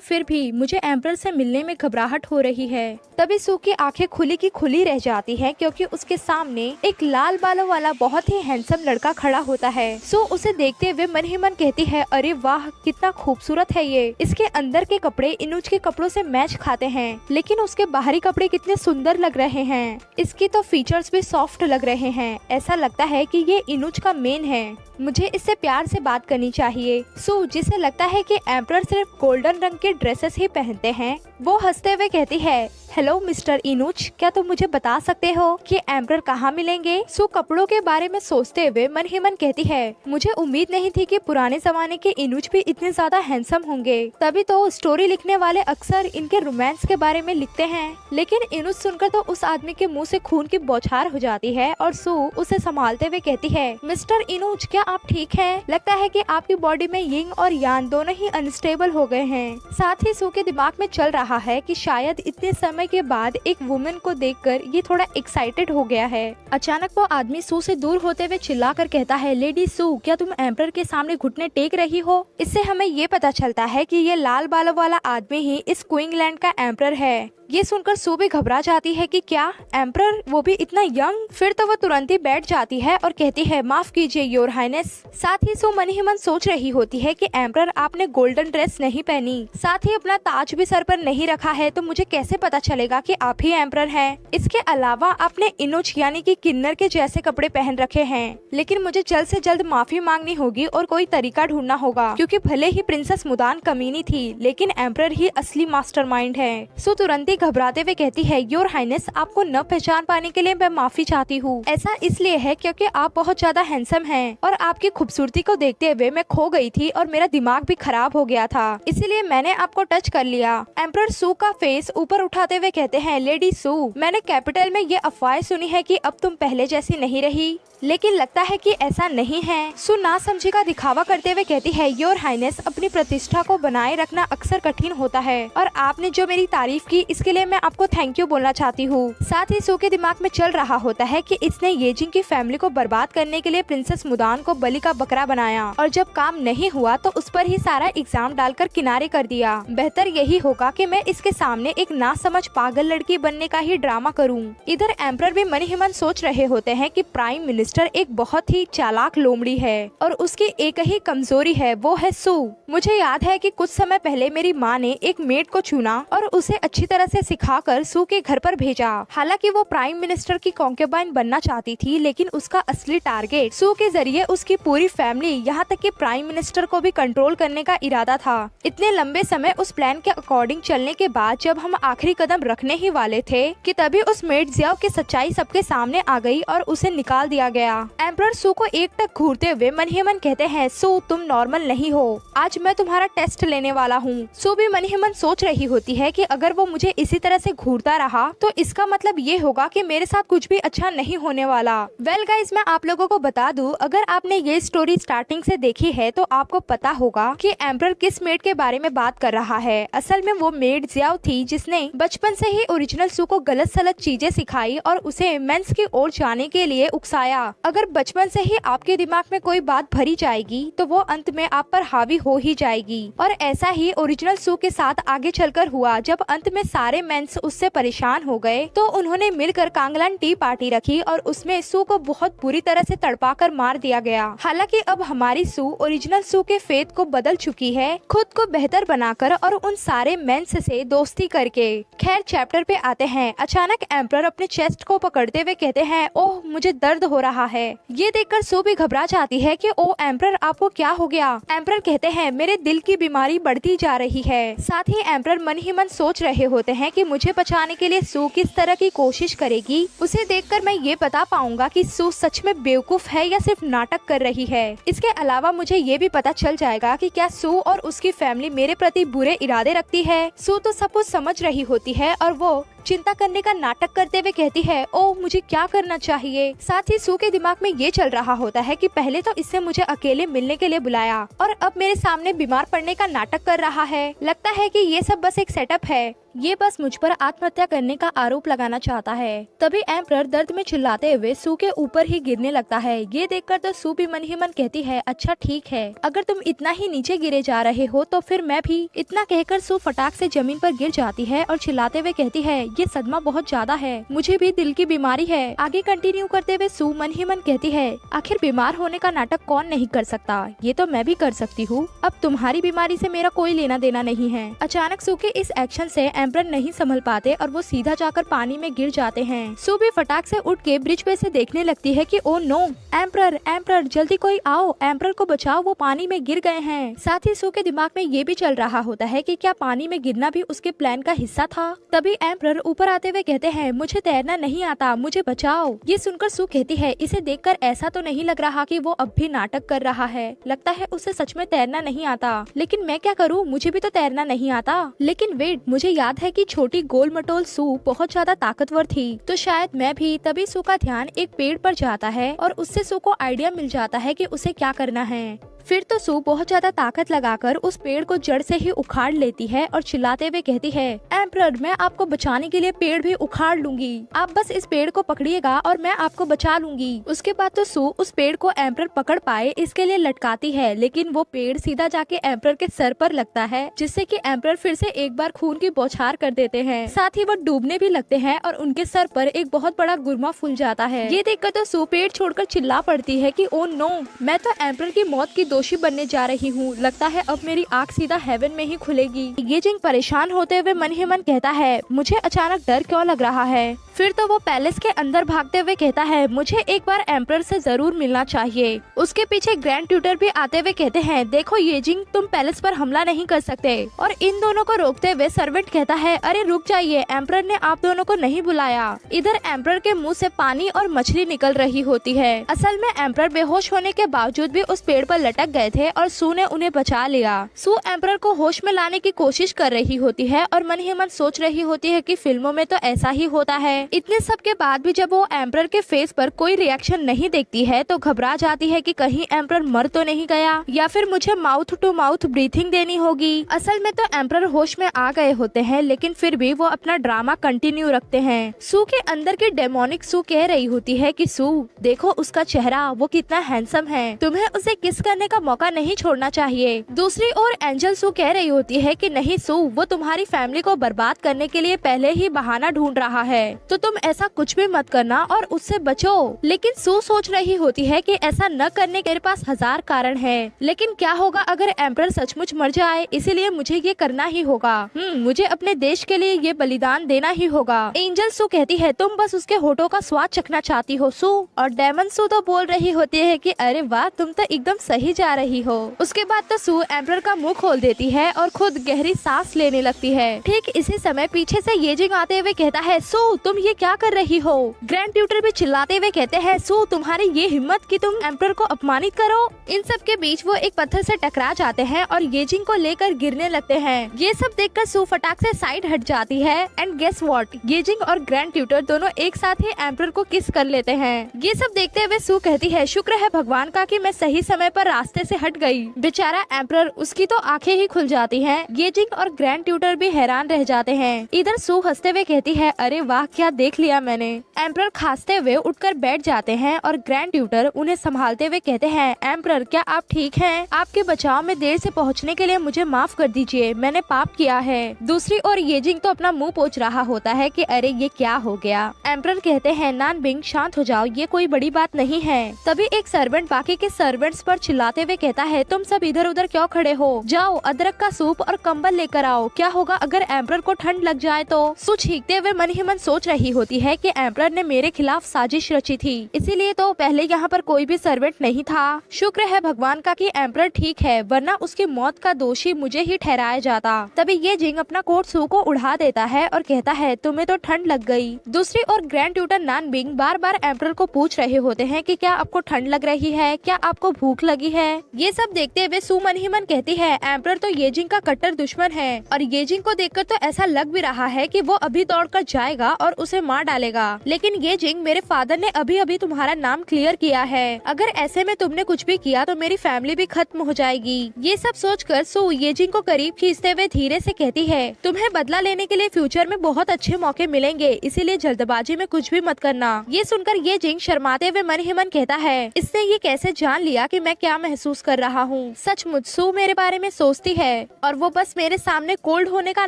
फिर भी मुझे एम्परर से मिलने में घबराहट हो रही है। तभी सू की आंखें खुली की खुली रह जाती है क्योंकि उसके सामने एक लाल बालों वाला बहुत ही हैंडसम लड़का खड़ा होता है। सू उसे देखते हुए मन ही मन कहती है अरे वाह कितना खूबसूरत है ये, इसके अंदर के कपड़े इनुज के कपड़ों से मैच खाते हैं लेकिन उसके बाहरी कपड़े कितने सुंदर लग रहे हैं, इसकी तो फीचर्स भी सॉफ्ट लग रहे हैं, ऐसा लगता है कि ये इनुज का मेन है, मुझे इससे प्यार से बात करनी चाहिए। सू जिसे लगता है कि एम्परर सिर्फ गोल्डन रंग के ड्रेसेस ही पहनते हैं वो हंसते हुए कहती है हेलो मिस्टर इनुज, क्या तुम मुझे बता सकते हो कि एम्परर कहाँ मिलेंगे? सू कपड़ों के बारे में सोचते हुए मन ही मन कहती है मुझे उम्मीद नहीं थी कि पुराने जमाने के इनुज भी इतने ज्यादा हैंडसम होंगे, तभी तो स्टोरी लिखने वाले अक्सर इनके रोमांस के बारे में लिखते हैं। लेकिन इनुज सुनकर तो उस आदमी के मुंह से खून की बौछार हो जाती है और सू उसे संभालते हुए कहती है मिस्टर इनुज क्या आप ठीक हैं? लगता है कि आपकी बॉडी में यिंग और यान दोनों ही अनस्टेबल हो गए हैं। साथ ही सू के दिमाग में चल रहा है कि शायद इतने समय के बाद एक वुमेन को देखकर ये थोड़ा एक्साइटेड हो गया है। अचानक वो आदमी सू से दूर होते हुए चिल्लाकर कहता है लेडी सू क्या तुम एम्परर के सामने घुटने टेक रही हो? इससे हमें ये पता चलता है कि ये लाल बालों वाला आदमी ही इस क्वींसलैंड का एम्परर है। ये सुनकर सू भी घबरा जाती है कि क्या एम्परर, वो भी इतना यंग? फिर तो वो तुरंत ही बैठ जाती है और कहती है माफ कीजिए योर हाइनेस। साथ ही सू मन ही मन सोच रही होती है कि एम्परर आपने गोल्डन ड्रेस नहीं पहनी, साथ ही अपना ताज भी सर पर नहीं रखा है, तो मुझे कैसे पता चलेगा कि आप ही एम्परर हैं? इसके अलावा आपने इनुज यानी कि किन्नर के जैसे कपड़े पहन रखे हैं, लेकिन मुझे जल्द से जल्द माफी मांगनी होगी और कोई तरीका ढूंढना होगा, क्योंकि भले ही प्रिंसेस मुदान कमीनी थी लेकिन एम्परर ही असली मास्टरमाइंड है। सू तुरंत ही घबराते हुए कहती है योर हाइनेस आपको न पहचान पाने के लिए मैं माफी चाहती हूँ। ऐसा इसलिए है क्योंकि आप बहुत ज्यादा हैंडसम हैं और आपकी खूबसूरती को देखते हुए मैं खो गई थी और मेरा दिमाग भी खराब हो गया था, इसीलिए मैंने आपको टच कर लिया। एम्परर सू का फेस ऊपर उठाते हुए कहते हैं लेडी सू मैंने कैपिटल में ये अफवाहें सुनी है कि अब तुम पहले जैसी नहीं रही, लेकिन लगता है कि ऐसा नहीं है। सू नासमझी का दिखावा करते हुए कहती है योर हाइनेस अपनी प्रतिष्ठा को बनाए रखना अक्सर कठिन होता है और आपने जो मेरी तारीफ की इसके लिए मैं आपको थैंक यू बोलना चाहती हूँ। साथ ही सू के दिमाग में चल रहा होता है कि इसने येजिंग की फैमिली को बर्बाद करने के लिए प्रिंसेस मुदान को बलि का बकरा बनाया और जब काम नहीं हुआ तो उस पर ही सारा एग्जाम डालकर किनारे कर दिया। बेहतर यही होगा कि मैं इसके सामने एक नासमझ पागल लड़की बनने का ही ड्रामा करूँ। इधर एम्परर भी मन ही मन सोच रहे होते हैं कि प्राइम मिनिस्टर एक बहुत ही चालाक लोमड़ी है और उसकी एक ही कमजोरी है, वो है सू। मुझे याद है कि कुछ समय पहले मेरी माँ ने एक मेड को चुना और उसे अच्छी तरह से सिखाकर सू के घर पर भेजा। हालांकि वो प्राइम मिनिस्टर की कॉन्केबाइन बनना चाहती थी, लेकिन उसका असली टारगेट सू के जरिए उसकी पूरी फैमिली यहाँ तक कि प्राइम मिनिस्टर को भी कंट्रोल करने का इरादा था। इतने लंबे समय उस प्लान के अकॉर्डिंग चलने के बाद जब हम आखिरी कदम रखने ही वाले थे कि तभी उस मेड जियाओ की सच्चाई सबके सामने आ गई और उसे निकाल दिया गया। एम्परर सू को एक टक घूरते हुए मन ही मन कहते हैं सू तुम नॉर्मल नहीं हो, आज मैं तुम्हारा टेस्ट लेने वाला हूँ। सू भी मन ही मन सोच रही होती है कि अगर वो मुझे इसी तरह से घूरता रहा तो इसका मतलब ये होगा कि मेरे साथ कुछ भी अच्छा नहीं होने वाला। वेल गाइस मैं आप लोगों को बता दूं, अगर आपने ये स्टोरी स्टार्टिंग से देखी है तो आपको पता होगा कि एम्परर किस मेड के बारे में बात कर रहा है। असल में वो मेड जियाओ थी जिसने बचपन से ही ओरिजिनल सू को गलत सलत चीजें सिखाई और उसे मेंस की ओर जाने के लिए उकसाया। अगर बचपन से ही आपके दिमाग में कोई बात भरी जाएगी तो वो अंत में आप पर हावी हो ही जाएगी। और ऐसा ही ओरिजिनल सू के साथ आगे चलकर हुआ। जब अंत में सारे मेंस उससे परेशान हो गए तो उन्होंने मिलकर कांगलान टी पार्टी रखी और उसमें सू को बहुत बुरी तरह से तड़पा कर मार दिया गया। हालांकि अब हमारी सू ओरिजिनल सू के फेथ को बदल चुकी है, खुद को बेहतर बनाकर और उन सारे मेंस से दोस्ती करके। खैर चैप्टर पे आते हैं। अचानक एम्परर अपने चेस्ट को पकड़ते हुए कहते हैं, ओह मुझे दर्द हो रहा है। ये देखकर सू भी घबरा जाती है कि ओ एम्परर आपको क्या हो गया। एम्परर कहते हैं मेरे दिल की बीमारी बढ़ती जा रही है। साथ ही एम्परर मन ही मन सोच रहे होते हैं कि मुझे बचाने के लिए सू किस तरह की कोशिश करेगी। उसे देखकर मैं ये बता पाऊंगा कि सू सच में बेवकूफ है या सिर्फ नाटक कर रही है। इसके अलावा मुझे ये भी पता चल जाएगा कि क्या सू और उसकी फैमिली मेरे प्रति बुरे इरादे रखती है। सू तो सब कुछ समझ रही होती है और वो चिंता करने का नाटक करते हुए कहती है, ओह मुझे क्या करना चाहिए। साथ ही सू के दिमाग में ये चल रहा होता है कि पहले तो इससे मुझे अकेले मिलने के लिए बुलाया और अब मेरे सामने बीमार पड़ने का नाटक कर रहा है। लगता है कि ये सब बस एक सेटअप है, ये बस मुझ पर आत्महत्या करने का आरोप लगाना चाहता है। तभी एम्परर दर्द में चिल्लाते हुए सू के ऊपर ही गिरने लगता है। ये देखकर तो सू भी मन ही मन कहती है, अच्छा ठीक है, अगर तुम इतना ही नीचे गिरे जा रहे हो तो फिर मैं भी। इतना कहकर सू फटाक से जमीन पर गिर जाती है और चिल्लाते हुए कहती है, ये सदमा बहुत ज्यादा है, मुझे भी दिल की बीमारी है। आगे कंटिन्यू करते हुए सू मन ही मन कहती है, आखिर बीमार होने का नाटक कौन नहीं कर सकता, ये तो मैं भी कर सकती हूँ। अब तुम्हारी बीमारी से मेरा कोई लेना देना नहीं है। अचानक सू के इस एक्शन से एम्परर नहीं संभल पाते और वो सीधा जाकर पानी में गिर जाते हैं। सू भी फटाक से उठ के ब्रिज पे से देखने लगती है कि ओ नो, एम्परर एम्परर जल्दी कोई आओ, एम्परर को बचाओ, वो पानी में गिर गए हैं। साथ ही सू के दिमाग में ये भी चल रहा होता है कि क्या पानी में गिरना भी उसके प्लान का हिस्सा था। तभी एम्परर ऊपर आते हुए कहते हैं, मुझे तैरना नहीं आता, मुझे बचाओ। ये सुनकर सू कहती है, इसे देखकर ऐसा तो नहीं लग रहा कि वो अब भी नाटक कर रहा है, लगता है उसे सच में तैरना नहीं आता। लेकिन मैं क्या करूँ, मुझे भी तो तैरना नहीं आता। लेकिन वेट, मुझे याद है कि छोटी गोल मटोल सू बहुत ज्यादा ताकतवर थी, तो शायद मैं भी। तभी सू का ध्यान एक पेड़ पर जाता है और उससे सू को आइडिया मिल जाता है कि उसे क्या करना है। फिर तो सू बहुत ज्यादा ताकत लगाकर उस पेड़ को जड़ से ही उखाड़ लेती है और चिल्लाते हुए कहती है, एम्परर मैं आपको बचाने के लिए पेड़ भी उखाड़ लूंगी, आप बस इस पेड़ को पकड़िएगा और मैं आपको बचा लूंगी। उसके बाद तो सू उस पेड़ को एम्परर पकड़ पाए इसके लिए लटकाती है, लेकिन वो पेड़ सीधा जाके एम्परर के सर पर लगता है, जिससे कि एम्परर फिर से एक बार खून की बौछार कर देते हैं। साथ ही वो डूबने भी लगते हैं और उनके सर पर एक बहुत बड़ा गुरमा फूल जाता है। ये देखकर तो सू पेड़ छोड़कर चिल्ला पड़ती है कि ओ नो, मैं तो एम्परर की मौत की दोषी बनने जा रही हूँ, लगता है अब मेरी आँख सीधा हेवन में ही खुलेगी। ये जिंग परेशान होते हुए मन ही मन कहता है, मुझे अचानक डर क्यों लग रहा है। फिर तो वो पैलेस के अंदर भागते हुए कहता है, मुझे एक बार एम्परर से जरूर मिलना चाहिए। उसके पीछे ग्रैंड ट्यूटर भी आते हुए कहते हैं, देखो ये जिंग, तुम पैलेस पर हमला नहीं कर सकते। और इन दोनों को रोकते हुए सर्वेंट कहता है, अरे रुक जाइए, एम्परर ने आप दोनों को नहीं बुलाया। इधर एम्परर के मुंह से पानी और मछली निकल रही होती है। असल में एम्परर बेहोश होने के बावजूद भी उस पेड़ पर लटक गए थे और सू ने उन्हें बचा लिया। सू एम्परर को होश में लाने की कोशिश कर रही होती है और मन ही मन सोच रही होती है कि फिल्मों में तो ऐसा ही होता है। इतने सब के बाद भी जब वो एम्परर के फेस पर कोई रिएक्शन नहीं देखती है तो घबरा जाती है कि कहीं एम्परर मर तो नहीं गया या फिर मुझे माउथ टू माउथ ब्रीथिंग देनी होगी। असल में तो एम्परर होश में आ गए होते हैं, लेकिन फिर भी वो अपना ड्रामा कंटिन्यू रखते हैं। सू के अंदर की डेमोनिक सू कह रही होती है कि सू देखो उसका चेहरा, वो कितना हैंडसम है, तुम्हें उसे किस करने का मौका नहीं छोड़ना चाहिए। दूसरी ओर एंजल सू कह रही होती है कि नहीं सू, वो तुम्हारी फैमिली को बर्बाद करने के लिए पहले ही बहाना ढूंढ रहा है, तो तुम ऐसा कुछ भी मत करना और उससे बचो। लेकिन सू सोच रही होती है कि ऐसा न करने के मेरे पास 1000 कारण हैं, लेकिन क्या होगा अगर एम्परर सचमुच मर जाए, इसीलिए मुझे ये करना ही होगा। मुझे अपने देश के लिए ये बलिदान देना ही होगा। एंजल सू कहती है, तुम बस उसके होठों का स्वाद चखना चाहती हो सू। और डेमन सू तो बोल रही होती है कि अरे वाह, तुम तो एकदम सही जा रही हो। उसके बाद तो सू एम्परर का मुंह खोल देती है और खुद गहरी सांस लेने लगती है। ठीक इसी समय पीछे से येजिंग आते हुए कहता है, सू तुम ये क्या कर रही हो। ग्रैंड ट्यूटर भी चिल्लाते हुए कहते हैं, सू तुम्हारी ये हिम्मत कि तुम एम्परर को अपमानित करो। इन सब के बीच वो एक पत्थर से टकरा जाते हैं और येजिंग को लेकर गिरने लगते हैं। ये सब देखकर सू फटाक से साइड हट जाती है एंड गेस व्हाट, येजिंग और ग्रैंड ट्यूटर दोनों एक साथ ही एम्परर को किस कर लेते हैं। ये सब देखते हुए सू कहती है, शुक्र है भगवान का कि मैं सही समय पर रास्ते से हट गई। बेचारा एम्परर, उसकी तो आंखें ही खुल जाती हैं। येजिंग और ग्रैंड ट्यूटर भी हैरान रह जाते हैं। इधर सू हंसते हुए कहती है, अरे वाह क्या साथ देख लिया मैंने। एम्परर खांसते हुए उठकर बैठ जाते हैं और ग्रैंड ट्यूटर उन्हें संभालते हुए कहते हैं, एम्परर क्या आप ठीक हैं? आपके बचाव में देर से पहुंचने के लिए मुझे माफ कर दीजिए, मैंने पाप किया है। दूसरी ओर येजिंग तो अपना मुंह पोंछ रहा होता है कि अरे ये क्या हो गया। एम्परर कहते हैं, नानबिंग शांत हो जाओ, ये कोई बड़ी बात नहीं है। तभी एक सर्वेंट बाकी के सर्वेंट्स पर चिल्लाते हुए कहता है, तुम सब इधर उधर क्यों खड़े हो, जाओ अदरक का सूप और कंबल लेकर आओ, क्या होगा अगर एम्परर को ठंड लग जाए तो। सू छींकते हुए मन ही मन सोच रही होती है कि एम्परर ने मेरे खिलाफ साजिश रची थी, इसीलिए तो पहले यहाँ पर कोई भी सर्वेंट नहीं था। शुक्र है भगवान का कि एम्परर ठीक है, वरना उसकी मौत का दोषी मुझे ही ठहराया जाता। तभी ये जिंग अपना कोट सू को उड़ा देता है और कहता है, तुम्हें तो ठंड लग गई। दूसरी ओर ग्रैंड ट्यूटर नानबिंग बार बार एम्परर को पूछ रहे होते हैं कि क्या आपको ठंड लग रही है, क्या आपको भूख लगी है। ये सब देखते हुए सू मन ही मन कहती है, एम्परर तो येजिंग का कट्टर दुश्मन है और येजिंग को देखकर तो ऐसा लग भी रहा है कि वो अभी दौड़कर जाएगा और उसे मार डालेगा। लेकिन येजिंग, मेरे फादर ने अभी अभी तुम्हारा नाम क्लियर किया है, अगर ऐसे में तुमने कुछ भी किया तो मेरी फैमिली भी खत्म हो जाएगी। ये सब सोचकर सू येजिंग को करीब खींचते हुए धीरे से कहती है, तुम्हें बदला लेने के लिए फ्यूचर में बहुत अच्छे मौके मिलेंगे, इसीलिए जल्दबाजी में कुछ भी मत करना। ये सुनकर येजिंग शर्माते हुए मन ही मन कहता है, इसने ये कैसे जान लिया कि मैं क्या महसूस कर रहा हूँ। सचमुच सू मेरे बारे में सोचती है और वो बस मेरे सामने कोल्ड होने का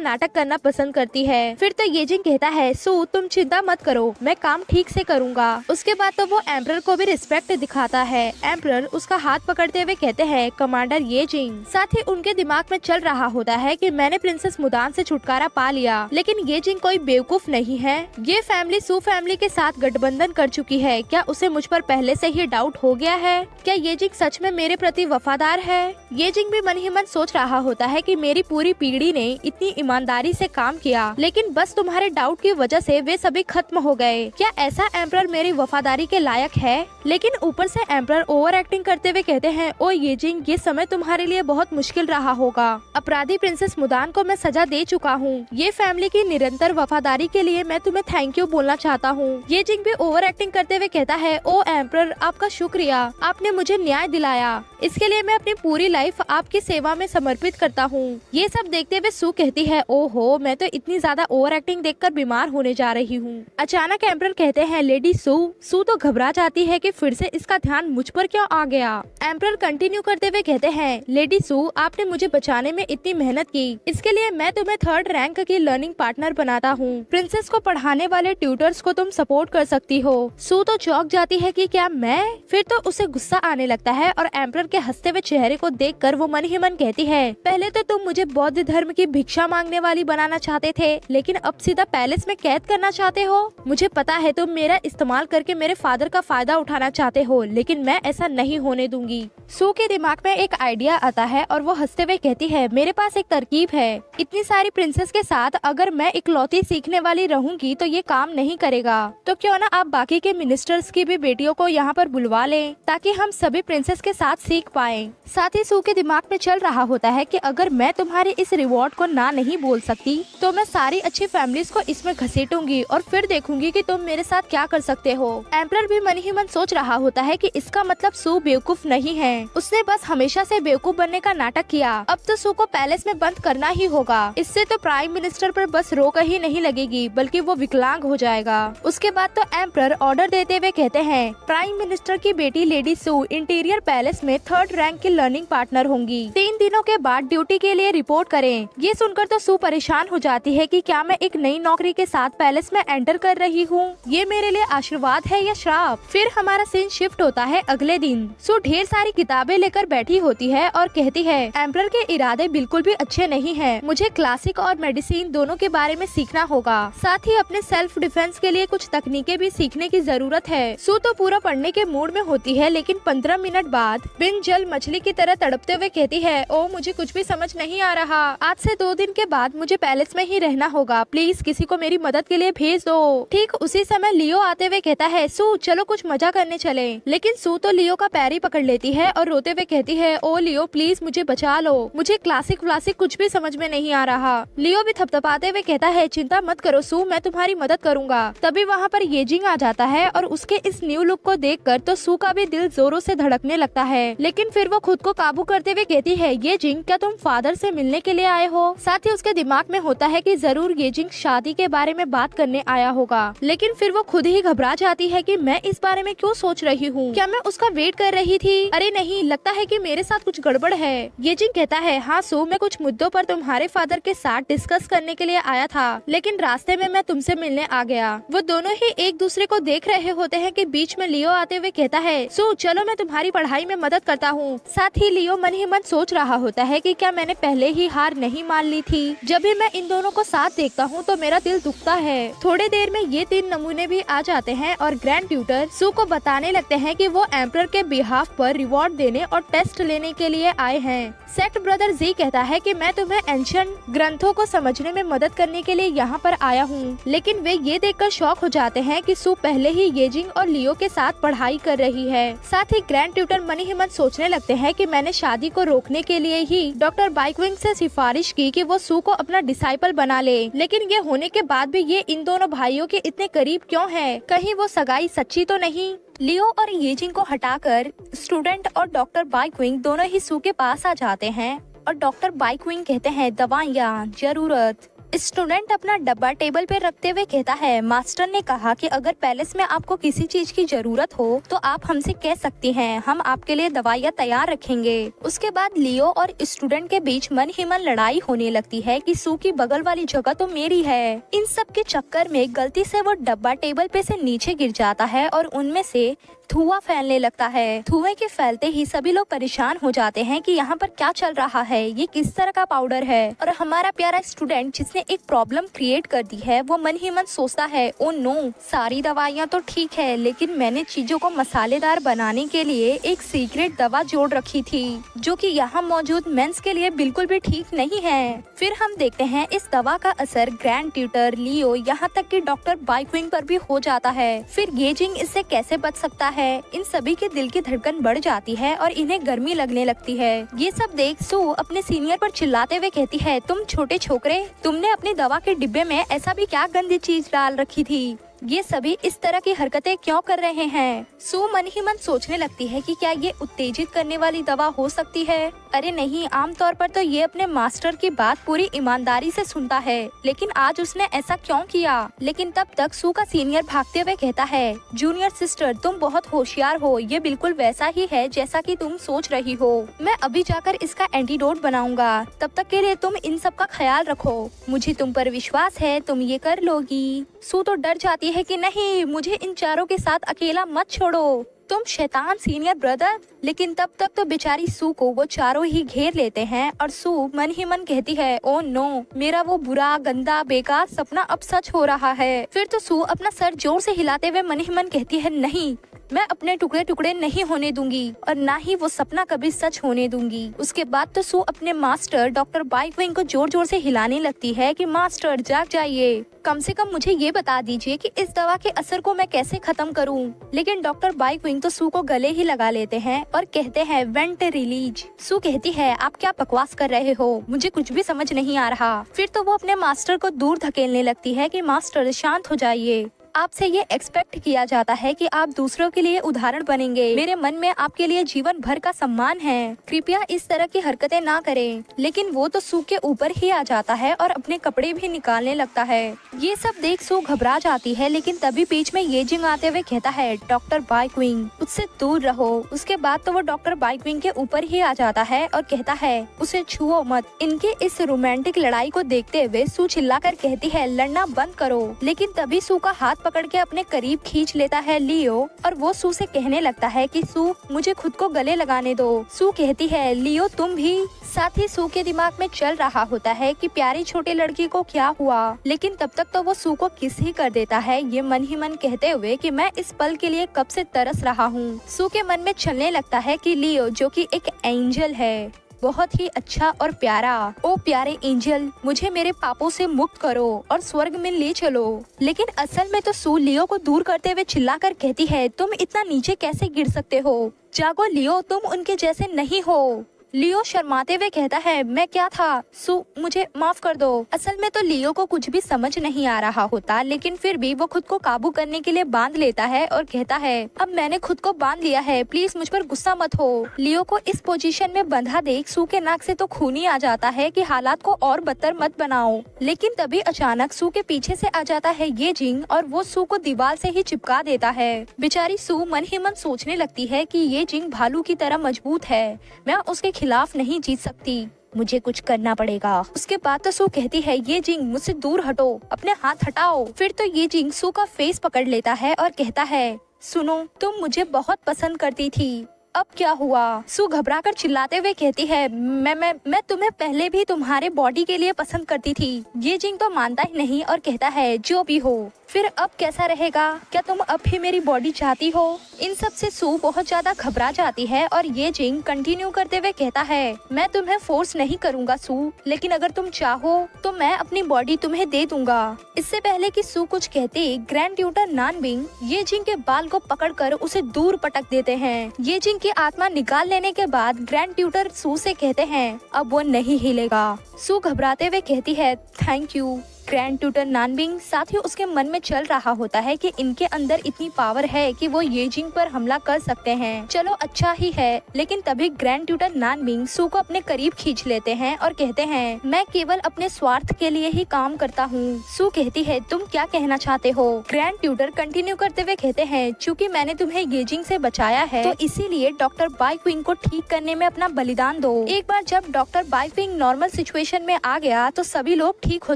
नाटक करना पसंद करती है। फिर तो येजिंग कहता है, सू तुम चिंता मत करो, मैं काम ठीक से करूँगा। उसके बाद तो वो एम्परर को भी रिस्पेक्ट दिखाता है। एम्परर उसका हाथ पकड़ते हुए कहते हैं, कमांडर येजिंग। साथ ही उनके दिमाग में चल रहा होता है कि मैंने प्रिंसेस मुदान से छुटकारा पा लिया, लेकिन येजिंग कोई बेवकूफ नहीं है। ये फैमिली सू फैमिली के साथ गठबंधन कर चुकी है, क्या उसे मुझ पर पहले से ही डाउट हो गया है? क्या येजिंग सच में मेरे प्रति वफादार है? येजिंग भी मन ही मन सोच रहा होता है कि मेरी पूरी पीढ़ी ने इतनी ईमानदारी से काम किया, लेकिन बस तुम्हारे डाउट की वजह से वे सभी खत्म हो गए। क्या ऐसा एम्परर मेरी वफादारी के लायक है? लेकिन ऊपर से एम्परर ओवर एक्टिंग करते हुए कहते हैं, ओ येजिंग, ये समय तुम्हारे लिए बहुत मुश्किल रहा होगा। अपराधी प्रिंसेस मुदान को मैं सजा दे चुका हूँ। ये फैमिली की निरंतर वफादारी के लिए मैं तुम्हें थैंक यू बोलना चाहता हूँ। येजिंग भी ओवर एक्टिंग करते हुए कहता है, ओ एम्परर, आपका शुक्रिया, आपने मुझे न्याय दिलाया, इसके लिए मैं अपनी पूरी लाइफ आपकी सेवा में समर्पित करता हूँ। ये सब देखते हुए सू कहती है, ओहो, मैं तो इतनी ज्यादा ओवर एक्टिंग देखकर बीमार होने जा रही हूँ। अचानक एम्परर कहते हैं, लेडी सू। सू तो घबरा जाती है कि फिर से इसका ध्यान मुझ पर क्यों आ गया। एम्परर कंटिन्यू करते हुए कहते हैं, लेडी सू, आपने मुझे बचाने में इतनी मेहनत की, इसके लिए मैं तुम्हें 3rd रैंक की लर्निंग पार्टनर बनाता हूँ। प्रिंसेस को पढ़ाने वाले ट्यूटर्स को तुम सपोर्ट कर सकती हो। सू तो चौंक जाती है कि क्या मैं? फिर तो उसे गुस्सा आने लगता है और एम्परर के हंसते हुए चेहरे को देखकर वो मन ही मन कहती है, पहले तो तुम मुझे बौद्ध धर्म की भिक्षा मांगने वाली बनाना चाहते थे, लेकिन अब सीधा पैलेस में कैद करना चाहते हो। मुझे पता है तुम मेरा इस्तेमाल करके मेरे फादर का फायदा उठाना चाहते हो, लेकिन मैं ऐसा नहीं होने दूंगी। सू के दिमाग में एक आइडिया आता है और वो हंसते हुए कहती है, मेरे पास एक तरकीब है। इतनी सारी प्रिंसेस के साथ अगर मैं इकलौती सीखने वाली रहूंगी तो ये काम नहीं करेगा। तो क्यों ना आप बाकी के मिनिस्टर्स की भी बेटियों को यहाँ पर बुलवा लें, ताकि हम सभी प्रिंसेस के साथ सीख पाएं। साथ ही सू के दिमाग में चल रहा होता है कि अगर मैं तुम्हारे इस रिवॉर्ड को ना नहीं बोल सकती तो मैं सारी अच्छी फैमिलीज को इसमें घसीटूंगी और फिर देखूंगी कि तुम मेरे साथ क्या कर सकते हो। एम्परर भी मन ही मन सोच रहा होता है कि इसका मतलब सू बेवकूफ नहीं है, उसने बस हमेशा से बेवकूफ बनने का नाटक किया। अब तो सू को पैलेस में बंद करना ही होगा, इससे तो प्राइम मिनिस्टर पर बस रोक ही नहीं लगेगी बल्कि वो विकलांग हो जाएगा। उसके बाद तो एम्परर ऑर्डर देते हुए कहते हैं, प्राइम मिनिस्टर की बेटी लेडी सू इंटीरियर पैलेस में 3rd रैंक की लर्निंग पार्टनर होंगी। 3 दिनों के बाद ड्यूटी के लिए रिपोर्ट करें। ये सुनकर तो सू परेशान हो जाती है कि क्या मैं एक नई नौकरी के साथ पैलेस में एंटर कर रही हूँ, ये मेरे लिए आशीर्वाद है या श्राप। फिर हमारा सीन शिफ्ट होता है अगले दिन। सू ढेर सारी किताबें लेकर बैठी होती है और कहती है, एम्परर के इरादे बिल्कुल भी अच्छे नहीं है, मुझे क्लासिक और मेडिसिन दोनों के बारे में सीखना होगा, साथ ही अपने सेल्फ डिफेंस के लिए कुछ तकनीकें भी सीखने की जरूरत है। सू तो पूरा पढ़ने के मूड में होती है, लेकिन 15 मिनट बाद बिन जल मछली की तरह तड़पते हुए कहती है, ओ मुझे कुछ भी समझ नहीं आ रहा, आज से 2 दिन के बाद मुझे पैलेस में ही रहना होगा, प्लीज किसी को मेरी मदद के लिए भेज दो। ठीक उसी समय लियो आते हुए कहता है, सू चलो कुछ मजा करने चले। लेकिन सू तो लियो का पैर ही पकड़ लेती है और रोते हुए कहती है, ओ लियो प्लीज मुझे बचा लो, मुझे क्लासिक व्लासिक कुछ भी समझ में नहीं आ रहा। लियो भी थपथपाते हुए कहता है, चिंता मत करो सू, मैं तुम्हारी मदद करूंगा। तभी वहाँ पर येजिंग आ जाता है और उसके इस न्यू लुक को देखकर तो सू का भी दिल जोरों से धड़कने लगता है, लेकिन फिर वो खुद को काबू करते हुए कहती है, येजिंग क्या तुम फादर से मिलने के लिए आए हो? साथ ही उसके दिमाग में होता है कि जरूर येजिंग शादी के बारे में बात करने बनने आया होगा। लेकिन फिर वो खुद ही घबरा जाती है कि मैं इस बारे में क्यों सोच रही हूँ, क्या मैं उसका वेट कर रही थी? अरे नहीं, लगता है कि मेरे साथ कुछ गड़बड़ है। ये जिंग कहता है, हाँ सू, मैं कुछ मुद्दों पर तुम्हारे फादर के साथ डिस्कस करने के लिए आया था, लेकिन रास्ते में मैं तुमसे मिलने आ गया। वो दोनों ही एक दूसरे को देख रहे होते हैं कि बीच में लियो आते हुए कहता है, सू चलो मैं तुम्हारी पढ़ाई में मदद करता हूँ। साथ ही लियो मन ही मन सोच रहा होता है कि क्या मैंने पहले ही हार नहीं मान ली थी। जब भी मैं इन दोनों को साथ देखता हूँ तो मेरा दिल दुखता है। थोड़ी देर में ये 3 नमूने भी आ जाते हैं और ग्रैंड ट्यूटर सू को बताने लगते हैं कि वो एम्परर के बिहाफ पर रिवॉर्ड देने और टेस्ट लेने के लिए आए हैं। सेक्ट ब्रदर जी कहता है कि मैं तुम्हें एंशिएंट ग्रंथों को समझने में मदद करने के लिए यहाँ पर आया हूँ, लेकिन वे ये देखकर शॉक हो जाते हैं कि सू पहले ही येजिंग और लियो के साथ पढ़ाई कर रही है। साथ ही ग्रैंड ट्यूटर मन ही मन सोचने लगते हैं कि मैंने शादी को रोकने के लिए ही डॉक्टर बाइकविंग से सिफारिश की कि वो सू को अपना डिसाइपल बना ले, लेकिन ये होने के बाद भी ये इन दोनों भाइयों के इतने करीब क्यों है? कहीं वो सगाई सच्ची तो नहीं? लियो और येजिंग को हटाकर स्टूडेंट और डॉक्टर बाइकविंग दोनों ही सू के पास आ जाते हैं और डॉक्टर बाइकविंग कहते हैं, दवाइयाँ जरूरत। स्टूडेंट अपना डब्बा टेबल पे रखते हुए कहता है, मास्टर ने कहा कि अगर पैलेस में आपको किसी चीज की जरूरत हो तो आप हमसे कह सकती हैं, हम आपके लिए दवाइयाँ तैयार रखेंगे। उसके बाद लियो और स्टूडेंट के बीच मन ही मन लड़ाई होने लगती है कि सू की बगल वाली जगह तो मेरी है। इन सब के चक्कर में गलती से वो डब्बा टेबल पे से नीचे गिर जाता है और उनमें से धुआं फैलने लगता है। धुएं के फैलते ही सभी लोग परेशान हो जाते हैं कि यहाँ पर क्या चल रहा है, ये किस तरह का पाउडर है। और हमारा प्यारा स्टूडेंट जिसने एक प्रॉब्लम क्रिएट कर दी है वो मन ही मन सोचता है, ओ नो, सारी दवाइयाँ तो ठीक है लेकिन मैंने चीजों को मसालेदार बनाने के लिए एक सीक्रेट दवा जोड़ रखी थी जो कि यहाँ मौजूद मेंस के लिए बिल्कुल भी ठीक नहीं है। फिर हम देखते हैं इस दवा का असर ग्रैंड ट्यूटर, लियो, यहाँ तक कि डॉक्टर बाइकविंग पर भी हो जाता है। फिर येजिंग इससे कैसे बच सकता है? इन सभी के दिल की धड़कन बढ़ जाती है और इन्हें गर्मी लगने लगती है। ये सब देख सू अपने सीनियर पर चिल्लाते हुए कहती है, तुम छोटे छोकरे, तुमने अपनी दवा के डिब्बे में ऐसा भी क्या गंदी चीज डाल रखी थी? ये सभी इस तरह की हरकतें क्यों कर रहे हैं? सू मन ही मन सोचने लगती है कि क्या ये उत्तेजित करने वाली दवा हो सकती है? अरे नहीं, आमतौर पर तो ये अपने मास्टर की बात पूरी ईमानदारी से सुनता है, लेकिन आज उसने ऐसा क्यों किया? लेकिन तब तक सू का सीनियर भागते हुए कहता है, जूनियर सिस्टर, तुम बहुत होशियार हो, ये बिल्कुल वैसा ही है जैसा कि तुम सोच रही हो। मैं अभी जाकर इसका एंटीडोट बनाऊंगा, तब तक के लिए तुम इन सब का ख्याल रखो। मुझे तुम पर विश्वास है, तुम ये कर लोगी। सू तो डर जाती है कि नहीं, मुझे इन चारों के साथ अकेला मत छोड़ो, तुम शैतान सीनियर ब्रदर। लेकिन तब तक तो बेचारी सू को वो चारों ही घेर लेते हैं और सू मन ही मन कहती है, ओ नो, मेरा वो बुरा, गंदा, बेकार सपना अब सच हो रहा है। फिर तो सू अपना सर जोर से हिलाते हुए मन ही मन कहती है, नहीं, मैं अपने टुकड़े टुकड़े नहीं होने दूंगी और ना ही वो सपना कभी सच होने दूंगी। उसके बाद तो सू अपने मास्टर डॉक्टर बाइकविंग को जोर जोर से हिलाने लगती है कि मास्टर जाग जाइए, कम से कम मुझे ये बता दीजिए कि इस दवा के असर को मैं कैसे खत्म करूं। लेकिन डॉक्टर बाइकविंग तो सू को गले ही लगा लेते हैं और कहते हैं, वेंट रिलीज। सू कहती है, आप क्या बकवास कर रहे हो, मुझे कुछ भी समझ नहीं आ रहा। फिर तो वो अपने मास्टर को दूर धकेलने लगती है कि मास्टर शांत हो जाइए, आपसे ये एक्सपेक्ट किया जाता है कि आप दूसरों के लिए उदाहरण बनेंगे। मेरे मन में आपके लिए जीवन भर का सम्मान है, कृपया इस तरह की हरकतें ना करें। लेकिन वो तो सू के ऊपर ही आ जाता है और अपने कपड़े भी निकालने लगता है। ये सब देख सू घबरा जाती है, लेकिन तभी बीच में येजिंग आते हुए कहता है, डॉक्टर बाइकविंग, उससे दूर रहो। उसके बाद तो वो डॉक्टर बाइकविंग के ऊपर ही आ जाता है और कहता है, उसे छुओ मत। इनके इस रोमांटिक लड़ाई को देखते हुए सू चिल्लाकर कहती है, लड़ना बंद करो। लेकिन तभी सू का हाथ पकड़ के अपने करीब खींच लेता है लियो और वो सू से कहने लगता है कि सू, मुझे खुद को गले लगाने दो। सू कहती है, लियो तुम भी। साथ ही सू के दिमाग में चल रहा होता है कि प्यारी छोटे लड़की को क्या हुआ, लेकिन तब तक तो वो सू को किस ही कर देता है, ये मन ही मन कहते हुए कि मैं इस पल के लिए कब से तरस रहा हूँ। सू के मन में चलने लगता है कि लियो जो कि एक एंजल है, बहुत ही अच्छा और प्यारा, ओ प्यारे एंजल, मुझे मेरे पापों से मुक्त करो और स्वर्ग में ले चलो। लेकिन असल में तो सू लियो को दूर करते हुए चिल्लाकर कहती है, तुम इतना नीचे कैसे गिर सकते हो? जागो लियो, तुम उनके जैसे नहीं हो। लियो शर्माते हुए कहता है, मैं क्या था सू, मुझे माफ कर दो। असल में तो लियो को कुछ भी समझ नहीं आ रहा होता, लेकिन फिर भी वो खुद को काबू करने के लिए बांध लेता है और कहता है, अब मैंने खुद को बांध लिया है, प्लीज मुझ पर गुस्सा मत हो। लियो को इस पोजीशन में बंधा देख सू के नाक से तो खून ही आ जाता है कि हालात को और बदतर मत बनाओ। लेकिन तभी अचानक सू के पीछे से आ जाता है ये जिंग और वो सू को दीवार से ही चिपका देता है। बेचारी सू मन ही मन सोचने लगती है कि ये जिंग भालू की तरह मजबूत है, मैं उसके खिलाफ नहीं जीत सकती, मुझे कुछ करना पड़ेगा। उसके बाद तो सू कहती है, ये जिंग मुझसे दूर हटो, अपने हाथ हटाओ। फिर तो ये जिंग सू का फेस पकड़ लेता है और कहता है, सुनो, तुम मुझे बहुत पसंद करती थी, अब क्या हुआ? सू घबराकर चिल्लाते हुए कहती है, मैं तुम्हें पहले भी तुम्हारे बॉडी के लिए पसंद करती थी। ये जिंग तो मानता ही नहीं और कहता है, जो भी हो, फिर अब कैसा रहेगा? क्या तुम अब भी मेरी बॉडी चाहती हो? इन सब से सू बहुत ज्यादा घबरा जाती है और ये जिंग कंटिन्यू करते हुए कहता है, मैं तुम्हें फोर्स नहीं करूंगा सू, लेकिन अगर तुम चाहो तो मैं अपनी बॉडी तुम्हें दे दूंगा। इससे पहले कि सू कुछ कहती, ग्रैंड ट्यूटर नानबिंग ये जिंग के बाल को पकड़कर उसे दूर पटक देते हैं। ये जिंग की आत्मा निकाल लेने के बाद ग्रैंड ट्यूटर सू से कहते हैं, अब वो नहीं हिलेगा। सू घबराते हुए कहती है, थैंक यू। ग्रैंड ट्यूटर नानबिंग, साथ ही उसके मन में चल रहा होता है कि इनके अंदर इतनी पावर है कि वो ये जिंग पर हमला कर सकते हैं, चलो अच्छा ही है। लेकिन तभी ग्रैंड ट्यूटर नानबिंग सू को अपने करीब खींच लेते हैं और कहते हैं, मैं केवल अपने स्वार्थ के लिए ही काम करता हूँ। सू कहती है, तुम क्या कहना चाहते हो? ग्रैंड ट्यूटर कंटिन्यू करते हुए कहते हैं, चूँकि मैंने तुम्हें ये जिंग से बचाया है तो इसीलिए डॉक्टर बाइक्विंग को ठीक करने में अपना बलिदान दो। एक बार जब डॉक्टर बाइक्विंग नॉर्मल सिचुएशन में आ गया तो सभी लोग ठीक हो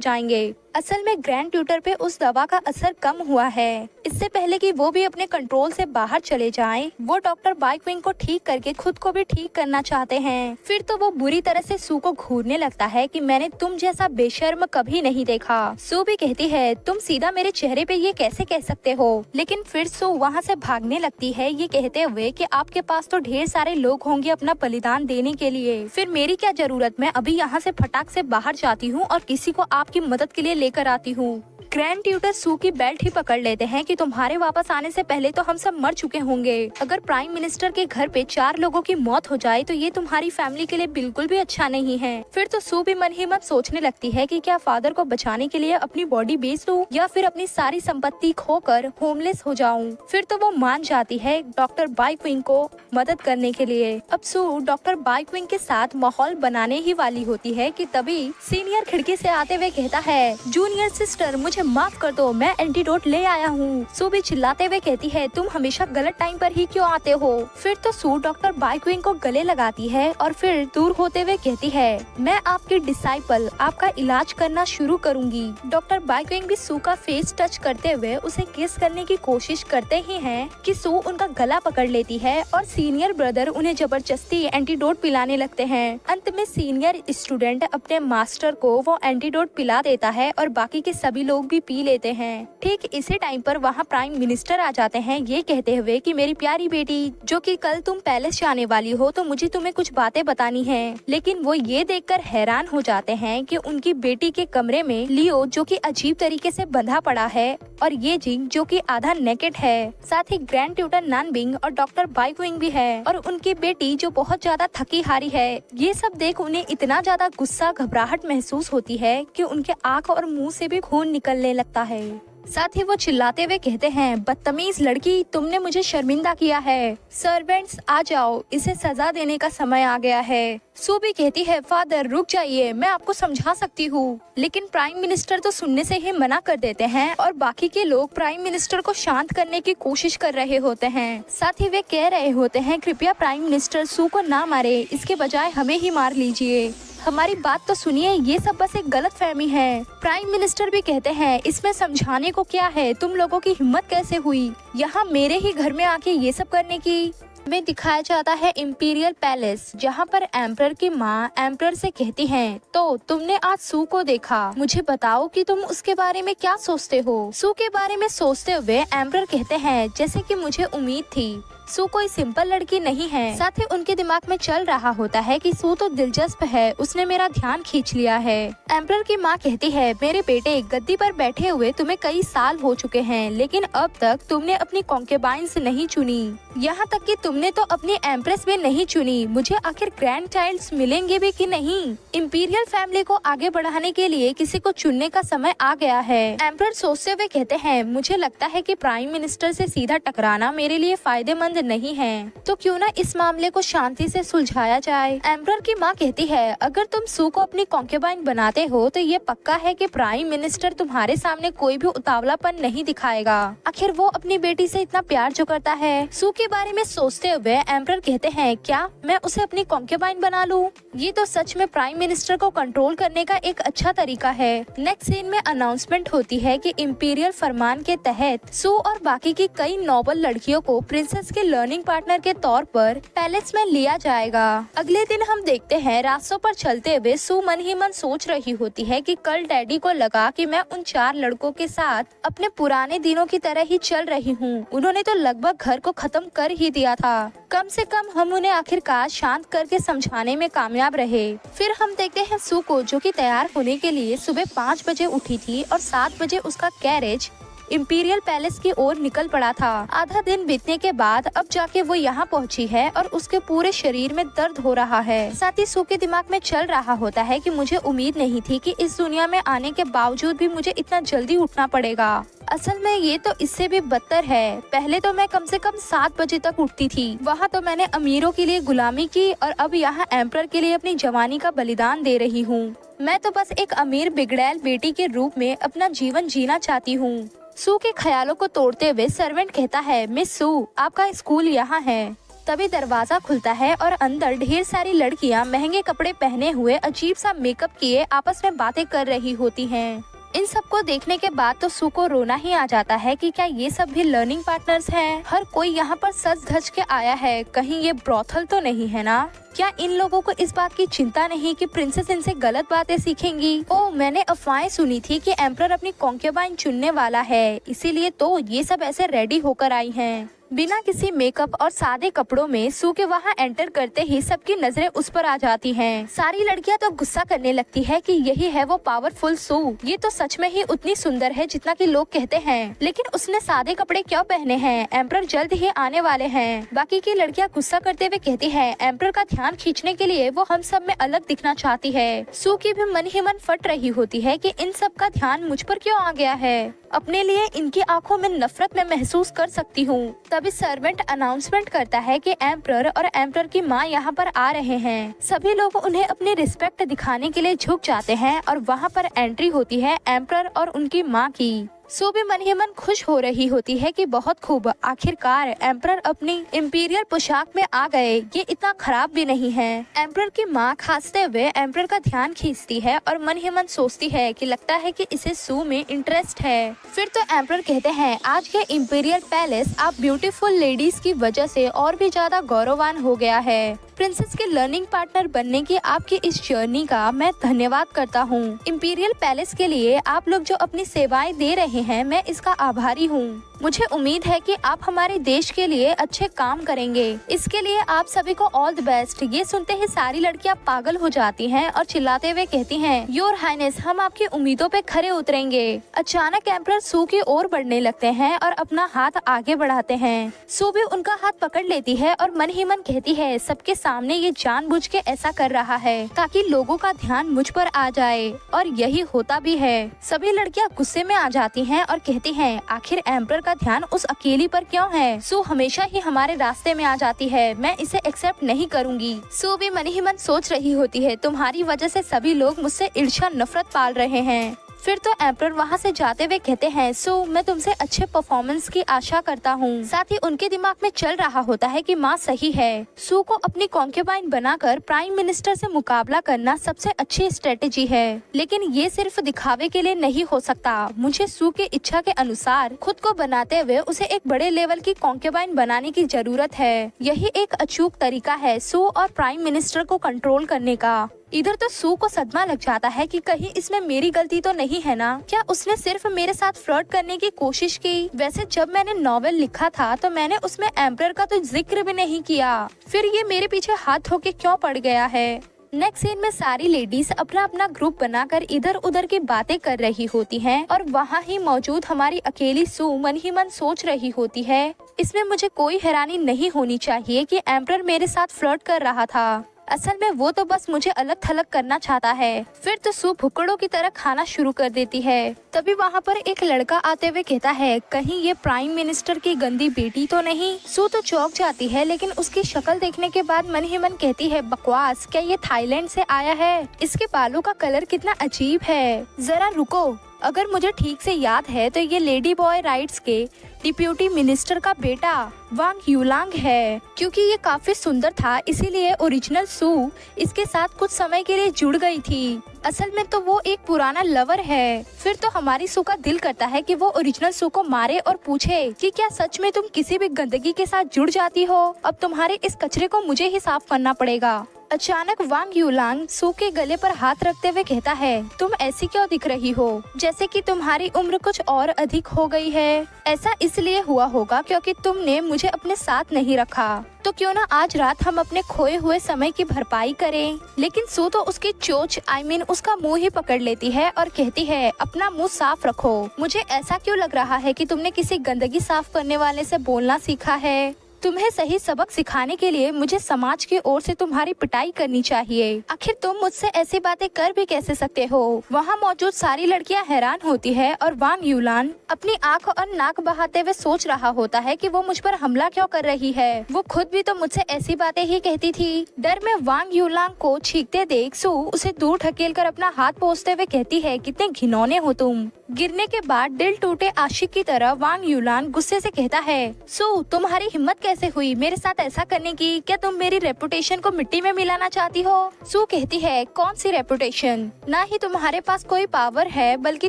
जाएंगे। असल में ग्रैंड ट्यूटर पे उस दवा का असर कम हुआ है। इससे पहले कि वो भी अपने कंट्रोल से बाहर चले जाएं, वो डॉक्टर बाइक्विंग को ठीक करके खुद को भी ठीक करना चाहते हैं। फिर तो वो बुरी तरह से सू को घूरने लगता है कि मैंने तुम जैसा बेशर्म कभी नहीं देखा। सू भी कहती है, तुम सीधा मेरे चेहरे पे ये कैसे कह सकते हो? लेकिन फिर सू वहाँ से भागने लगती है ये कहते हुए कि आपके पास तो ढेर सारे लोग होंगे अपना बलिदान देने के लिए, फिर मेरी क्या जरूरत? मैं अभी यहाँ से फटाक से बाहर जाती हूँ और किसी को आपकी मदद के लिए लेकर आती हूँ। ग्रैंड ट्यूटर सू की बेल्ट ही पकड़ लेते हैं कि तुम्हारे वापस आने से पहले तो हम सब मर चुके होंगे। अगर प्राइम मिनिस्टर के घर पे 4 लोगों की मौत हो जाए तो ये तुम्हारी फैमिली के लिए बिल्कुल भी अच्छा नहीं है। फिर तो सू भी मन ही मन सोचने लगती है कि क्या फादर को बचाने के लिए अपनी बॉडी बेच दूं या फिर अपनी सारी संपत्ति खोकर होमलेस हो जाऊं। फिर तो वो मान जाती है डॉक्टर बाइक्विंग को मदद करने के लिए। अब सू डॉक्टर बाइक्विंग के साथ माहौल बनाने ही वाली होती है कि तभी सीनियर खिड़की से आते हुए कहता है, जूनियर सिस्टर मुझे माफ कर दो, मैं एंटीडोट ले आया हूँ। सू भी चिल्लाते हुए कहती है, तुम हमेशा गलत टाइम पर ही क्यों आते हो? फिर तो सू डॉक्टर बाइक्विंग को गले लगाती है और फिर दूर होते हुए कहती है, मैं आपकी डिसाइपल आपका इलाज करना शुरू करूंगी। डॉक्टर बाइक्विंग भी सू का फेस टच करते हुए उसे किस करने की कोशिश करते ही हैं कि सू उनका गला पकड़ लेती है और सीनियर ब्रदर उन्हें जबरदस्ती एंटीडोट पिलाने लगते हैं। अंत में सीनियर स्टूडेंट अपने मास्टर को वो एंटीडोट पिला देता है और बाकी के सभी लोग भी पी लेते हैं। ठीक इसी टाइम पर वहाँ प्राइम मिनिस्टर आ जाते हैं ये कहते हुए कि मेरी प्यारी बेटी, जो कि कल तुम पैलेस जाने वाली हो तो मुझे तुम्हें कुछ बातें बतानी हैं। लेकिन वो ये देखकर हैरान हो जाते हैं कि उनकी बेटी के कमरे में लियो जो कि अजीब तरीके से बंधा पड़ा है और ये जिंग जो कि आधा नेकेड है, साथ ही ग्रैंड ट्यूटर नानबिंग और डॉक्टर बाइक्विंग भी है और उनकी बेटी जो बहुत ज्यादा थकी हारी है। ये सब देख उन्हें इतना ज्यादा गुस्सा घबराहट महसूस होती है कि उनके आँख और मुंह से भी खून निकलने लगता है। साथ ही वो चिल्लाते हुए कहते हैं, बदतमीज लड़की, तुमने मुझे शर्मिंदा किया है। सर्वेंट्स आ जाओ, इसे सजा देने का समय आ गया है। सू भी कहती है, फादर रुक जाइए, मैं आपको समझा सकती हूँ। लेकिन प्राइम मिनिस्टर तो सुनने से ही मना कर देते हैं और बाकी के लोग प्राइम मिनिस्टर को शांत करने की कोशिश कर रहे होते हैं। साथ ही वे कह रहे होते हैं, कृपया प्राइम मिनिस्टर सू को ना मारे, इसके बजाय हमें ही मार लीजिए। हमारी बात तो सुनिए, ये सब बस एक गलत फहमी है। प्राइम मिनिस्टर भी कहते हैं, इसमें समझाने को क्या है, तुम लोगों की हिम्मत कैसे हुई यहाँ मेरे ही घर में आके ये सब करने की। में दिखाया जाता है इंपीरियल पैलेस, जहाँ पर एम्परर की माँ एम्परर से कहती हैं, तो तुमने आज सू को देखा, मुझे बताओ कि तुम उसके बारे में क्या सोचते हो। सू के बारे में सोचते हुए एम्परर कहते हैं, जैसे कि मुझे उम्मीद थी, सू कोई सिंपल लड़की नहीं है। साथ ही उनके दिमाग में चल रहा होता है कि सू तो दिलचस्प है, उसने मेरा ध्यान खींच लिया है। एम्परर की माँ कहती है, मेरे बेटे गद्दी पर बैठे हुए तुम्हें कई साल हो चुके हैं, लेकिन अब तक तुमने अपनी कॉन्केबाइन्स नहीं चुनी, यहाँ तक कि तुमने तो अपनी एम्प्रेस भी नहीं चुनी। मुझे आखिर ग्रैंड चाइल्ड्स मिलेंगे भी कि नहीं? इंपीरियल फैमिली को आगे बढ़ाने के लिए किसी को चुनने का समय आ गया है। एम्परर सोचते हुए कहते हैं, मुझे लगता है कि प्राइम मिनिस्टर से सीधा टकराना मेरे लिए फायदेमंद नहीं है, तो क्यों ना इस मामले को शांति से सुलझाया जाए। एम्परर की माँ कहती है, अगर तुम सू को अपनी कॉन्केबाइन बनाते हो तो ये पक्का है कि प्राइम मिनिस्टर तुम्हारे सामने कोई भी उतावलापन नहीं दिखाएगा। आखिर वो अपनी बेटी से इतना प्यार जो करता है। सू के बारे में सोचते हुए एम्परर कहते हैं, क्या मैं उसे अपनी कॉन्केबाइन बना लूं? ये तो सच में प्राइम मिनिस्टर को कंट्रोल करने का एक अच्छा तरीका है। नेक्स्ट सीन में अनाउंसमेंट होती है कि इंपीरियल फरमान के तहत सू और बाकी की कई नोबल लड़कियों को प्रिंसेस के लर्निंग पार्टनर के तौर पर पैलेस में लिया जाएगा। अगले दिन हम देखते हैं रास्तों पर चलते हुए सू मन ही मन सोच रही होती है कि कल डैडी को लगा कि मैं उन 4 लड़कों के साथ अपने पुराने दिनों की तरह ही चल रही हूँ। उन्होंने तो लगभग घर को खत्म कर ही दिया था। कम से कम हम उन्हें आखिरकार शांत करके समझाने में कामयाब रहे। फिर हम देखते हैं सू को, जो कि तैयार होने के लिए सुबह 5 बजे उठी थी और 7 बजे उसका कैरेज इंपीरियल पैलेस की ओर निकल पड़ा था। आधा दिन बीतने के बाद अब जाके वो यहाँ पहुँची है और उसके पूरे शरीर में दर्द हो रहा है। साथ ही सू के दिमाग में चल रहा होता है कि मुझे उम्मीद नहीं थी कि इस दुनिया में आने के बावजूद भी मुझे इतना जल्दी उठना पड़ेगा। असल में ये तो इससे भी बदतर है। पहले तो मैं कम से कम 7 बजे तक उठती थी। वहाँ तो मैंने अमीरों के लिए गुलामी की और अब यहाँ एम्परर के लिए अपनी जवानी का बलिदान दे रही हूँ। मैं तो बस एक अमीर बिगड़ैल बेटी के रूप में अपना जीवन जीना चाहती हूँ। सू के ख्यालों को तोड़ते हुए सर्वेंट कहता है, मिस सू, आपका स्कूल यहाँ है। तभी दरवाजा खुलता है और अंदर ढेर सारी लड़कियाँ महंगे कपड़े पहने हुए अजीब सा मेकअप किए आपस में बातें कर रही होती हैं। इन सबको देखने के बाद तो सू को रोना ही आ जाता है कि क्या ये सब भी लर्निंग पार्टनर्स हैं? हर कोई यहाँ पर सज धज के आया है, कहीं ये ब्रोथल तो नहीं है ना? क्या इन लोगों को इस बात की चिंता नहीं कि प्रिंसेस इनसे गलत बातें सीखेंगी? ओह, मैंने अफवाहें सुनी थी कि एम्परर अपनी कॉन्केबाइन चुनने वाला है, इसीलिए तो ये सब ऐसे रेडी होकर आई हैं। बिना किसी मेकअप और सादे कपड़ों में सू के वहाँ एंटर करते ही सबकी नजरें उस पर आ जाती हैं। सारी लड़कियाँ तो गुस्सा करने लगती है कि यही है वो पावरफुल सू। ये तो सच में ही उतनी सुंदर है जितना कि लोग कहते हैं, लेकिन उसने सादे कपड़े क्यों पहने हैं? एम्परर जल्द ही आने वाले हैं। बाकी की लड़कियाँ गुस्सा करते हुए कहती है, एम्परर का ध्यान खींचने के लिए वो हम सब में अलग दिखना चाहती है। सू की भी मन ही मन फट रही होती है कि इन सब का ध्यान मुझ पर क्यों आ गया है। अपने लिए इनकी आंखों में नफरत में महसूस कर सकती हूँ। तभी सर्वेंट अनाउंसमेंट करता है कि एम्परर और एम्परर की माँ यहाँ पर आ रहे हैं। सभी लोग उन्हें अपनी रिस्पेक्ट दिखाने के लिए झुक जाते हैं और वहाँ पर एंट्री होती है एम्परर और उनकी माँ की। सू भी मन ही मन खुश हो रही होती है कि बहुत खूब, आखिरकार एम्परर अपनी इंपीरियल पोशाक में आ गए, ये इतना खराब भी नहीं है। एम्परर की माँ खांसते हुए एम्परर का ध्यान खींचती है और मन ही मन सोचती है कि लगता है कि इसे सू में इंटरेस्ट है। फिर तो एम्परर कहते हैं, आज के इंपीरियल पैलेस आप ब्यूटीफुल लेडीज की वजह से और भी ज्यादा गौरवान हो गया है। प्रिंसेस के लर्निंग पार्टनर बनने की आपकी इस जर्नी का मैं धन्यवाद करता हूँ। इंपीरियल पैलेस के लिए आप लोग जो अपनी सेवाएं दे रहे हैं, मैं इसका आभारी हूँ। मुझे उम्मीद है कि आप हमारे देश के लिए अच्छे काम करेंगे। इसके लिए आप सभी को ऑल द बेस्ट। ये सुनते ही सारी लड़कियां पागल हो जाती हैं और चिल्लाते हुए कहती हैं, योर हाइनेस, हम आपकी उम्मीदों पे खरे उतरेंगे। अचानक एम्परर सू की ओर बढ़ने लगते हैं और अपना हाथ आगे बढ़ाते हैं। सू भी उनका हाथ पकड़ लेती है और मन ही मन कहती है, सबके सामने ये जानबूझ के ऐसा कर रहा है ताकि लोगों का ध्यान मुझ पर आ जाए, और यही होता भी है। सभी लड़कियां गुस्से में आ जाती हैं और कहती हैं, आखिर एम्परर का ध्यान उस अकेली पर क्यों है? सू हमेशा ही हमारे रास्ते में आ जाती है, मैं इसे एक्सेप्ट नहीं करूंगी। सू भी मन ही मन सोच रही होती है, तुम्हारी वजह से सभी लोग मुझसे ईर्ष्या नफरत पाल रहे हैं। फिर तो एम्परर वहाँ से जाते हुए कहते हैं, सो मैं तुमसे अच्छे परफॉर्मेंस की आशा करता हूँ। साथ ही उनके दिमाग में चल रहा होता है कि माँ सही है। सू को अपनी कॉन्केबाइन बनाकर प्राइम मिनिस्टर से मुकाबला करना सबसे अच्छी स्ट्रेटेजी है, लेकिन ये सिर्फ दिखावे के लिए नहीं हो सकता। मुझे सू की इच्छा के अनुसार खुद को बनाते हुए उसे एक बड़े लेवल की कॉन्केबाइन बनाने की जरूरत है। यही एक अचूक तरीका है सू और प्राइम मिनिस्टर को कंट्रोल करने का। इधर तो सू को सदमा लग जाता है कि कहीं इसमें मेरी गलती तो नहीं है ना, क्या उसने सिर्फ मेरे साथ फ्लर्ट करने की कोशिश की। वैसे जब मैंने नॉवेल लिखा था तो मैंने उसमें एम्परर का तो जिक्र भी नहीं किया, फिर ये मेरे पीछे हाथ धो के क्यों पड़ गया है। नेक्स्ट सीन में सारी लेडीज अपना अपना ग्रुप बनाकर इधर उधर की बातें कर रही होती हैं और वहाँ ही मौजूद हमारी अकेली सू मन ही मन सोच रही होती है, इसमें मुझे कोई हैरानी नहीं होनी चाहिए कि एम्परर मेरे साथ फ्लर्ट कर रहा था। असल में वो तो बस मुझे अलग थलग करना चाहता है। फिर तो सू भुक्कड़ों की तरह खाना शुरू कर देती है। तभी वहाँ पर एक लड़का आते हुए कहता है, कहीं ये प्राइम मिनिस्टर की गंदी बेटी तो नहीं। सू तो चौंक जाती है, लेकिन उसकी शक्ल देखने के बाद मन ही मन कहती है, बकवास, क्या ये थाईलैंड से आया है? इसके बालों का कलर कितना अजीब है। जरा रुको, अगर मुझे ठीक से याद है तो ये लेडी बॉय राइट्स के डिप्यूटी मिनिस्टर का बेटा वांग यूलांग है। क्योंकि ये काफी सुंदर था इसीलिए ओरिजिनल सू इसके साथ कुछ समय के लिए जुड़ गई थी। असल में तो वो एक पुराना लवर है। फिर तो हमारी सू का दिल करता है कि वो ओरिजिनल सू को मारे और पूछे कि क्या सच में तुम किसी भी गंदगी के साथ जुड़ जाती हो? अब तुम्हारे इस कचरे को मुझे ही साफ करना पड़ेगा। अचानक वांग यूलांग सू के गले पर हाथ रखते हुए कहता है, तुम ऐसी क्यों दिख रही हो, जैसे कि तुम्हारी उम्र कुछ और अधिक हो गई है। ऐसा इसलिए हुआ होगा क्योंकि तुमने मुझे अपने साथ नहीं रखा। तो क्यों ना आज रात हम अपने खोए हुए समय की भरपाई करें। लेकिन सू तो उसकी चोंच उसका मुंह ही पकड़ लेती है और कहती है, अपना मुंह साफ रखो। मुझे ऐसा क्यों लग रहा है कि तुमने किसी गंदगी साफ करने वाले से बोलना सीखा है। तुम्हें सही सबक सिखाने के लिए मुझे समाज की ओर से तुम्हारी पिटाई करनी चाहिए। आखिर तुम मुझसे ऐसी बातें कर भी कैसे सकते हो। वहाँ मौजूद सारी लड़कियाँ हैरान होती है और वांग यूलान अपनी आंख और नाक बहाते हुए सोच रहा होता है कि वो मुझ पर हमला क्यों कर रही है। वो खुद भी तो मुझसे ऐसी बातें ही कहती थी। डर में वांग यूलान को छींकते देख सू उसे दूर ढकेल कर अपना हाथ पोंछते हुए कहती है, कितने घिनौने हो तुम। गिरने के बाद दिल टूटे आशिक की तरह वांग यूलान गुस्से से कहता है, सू तुम्हारी हिम्मत कैसे हुई मेरे साथ ऐसा करने की? क्या तुम मेरी रेपुटेशन को मिट्टी में मिलाना चाहती हो? सू कहती है, कौन सी रेपुटेशन? ना ही तुम्हारे पास कोई पावर है, बल्कि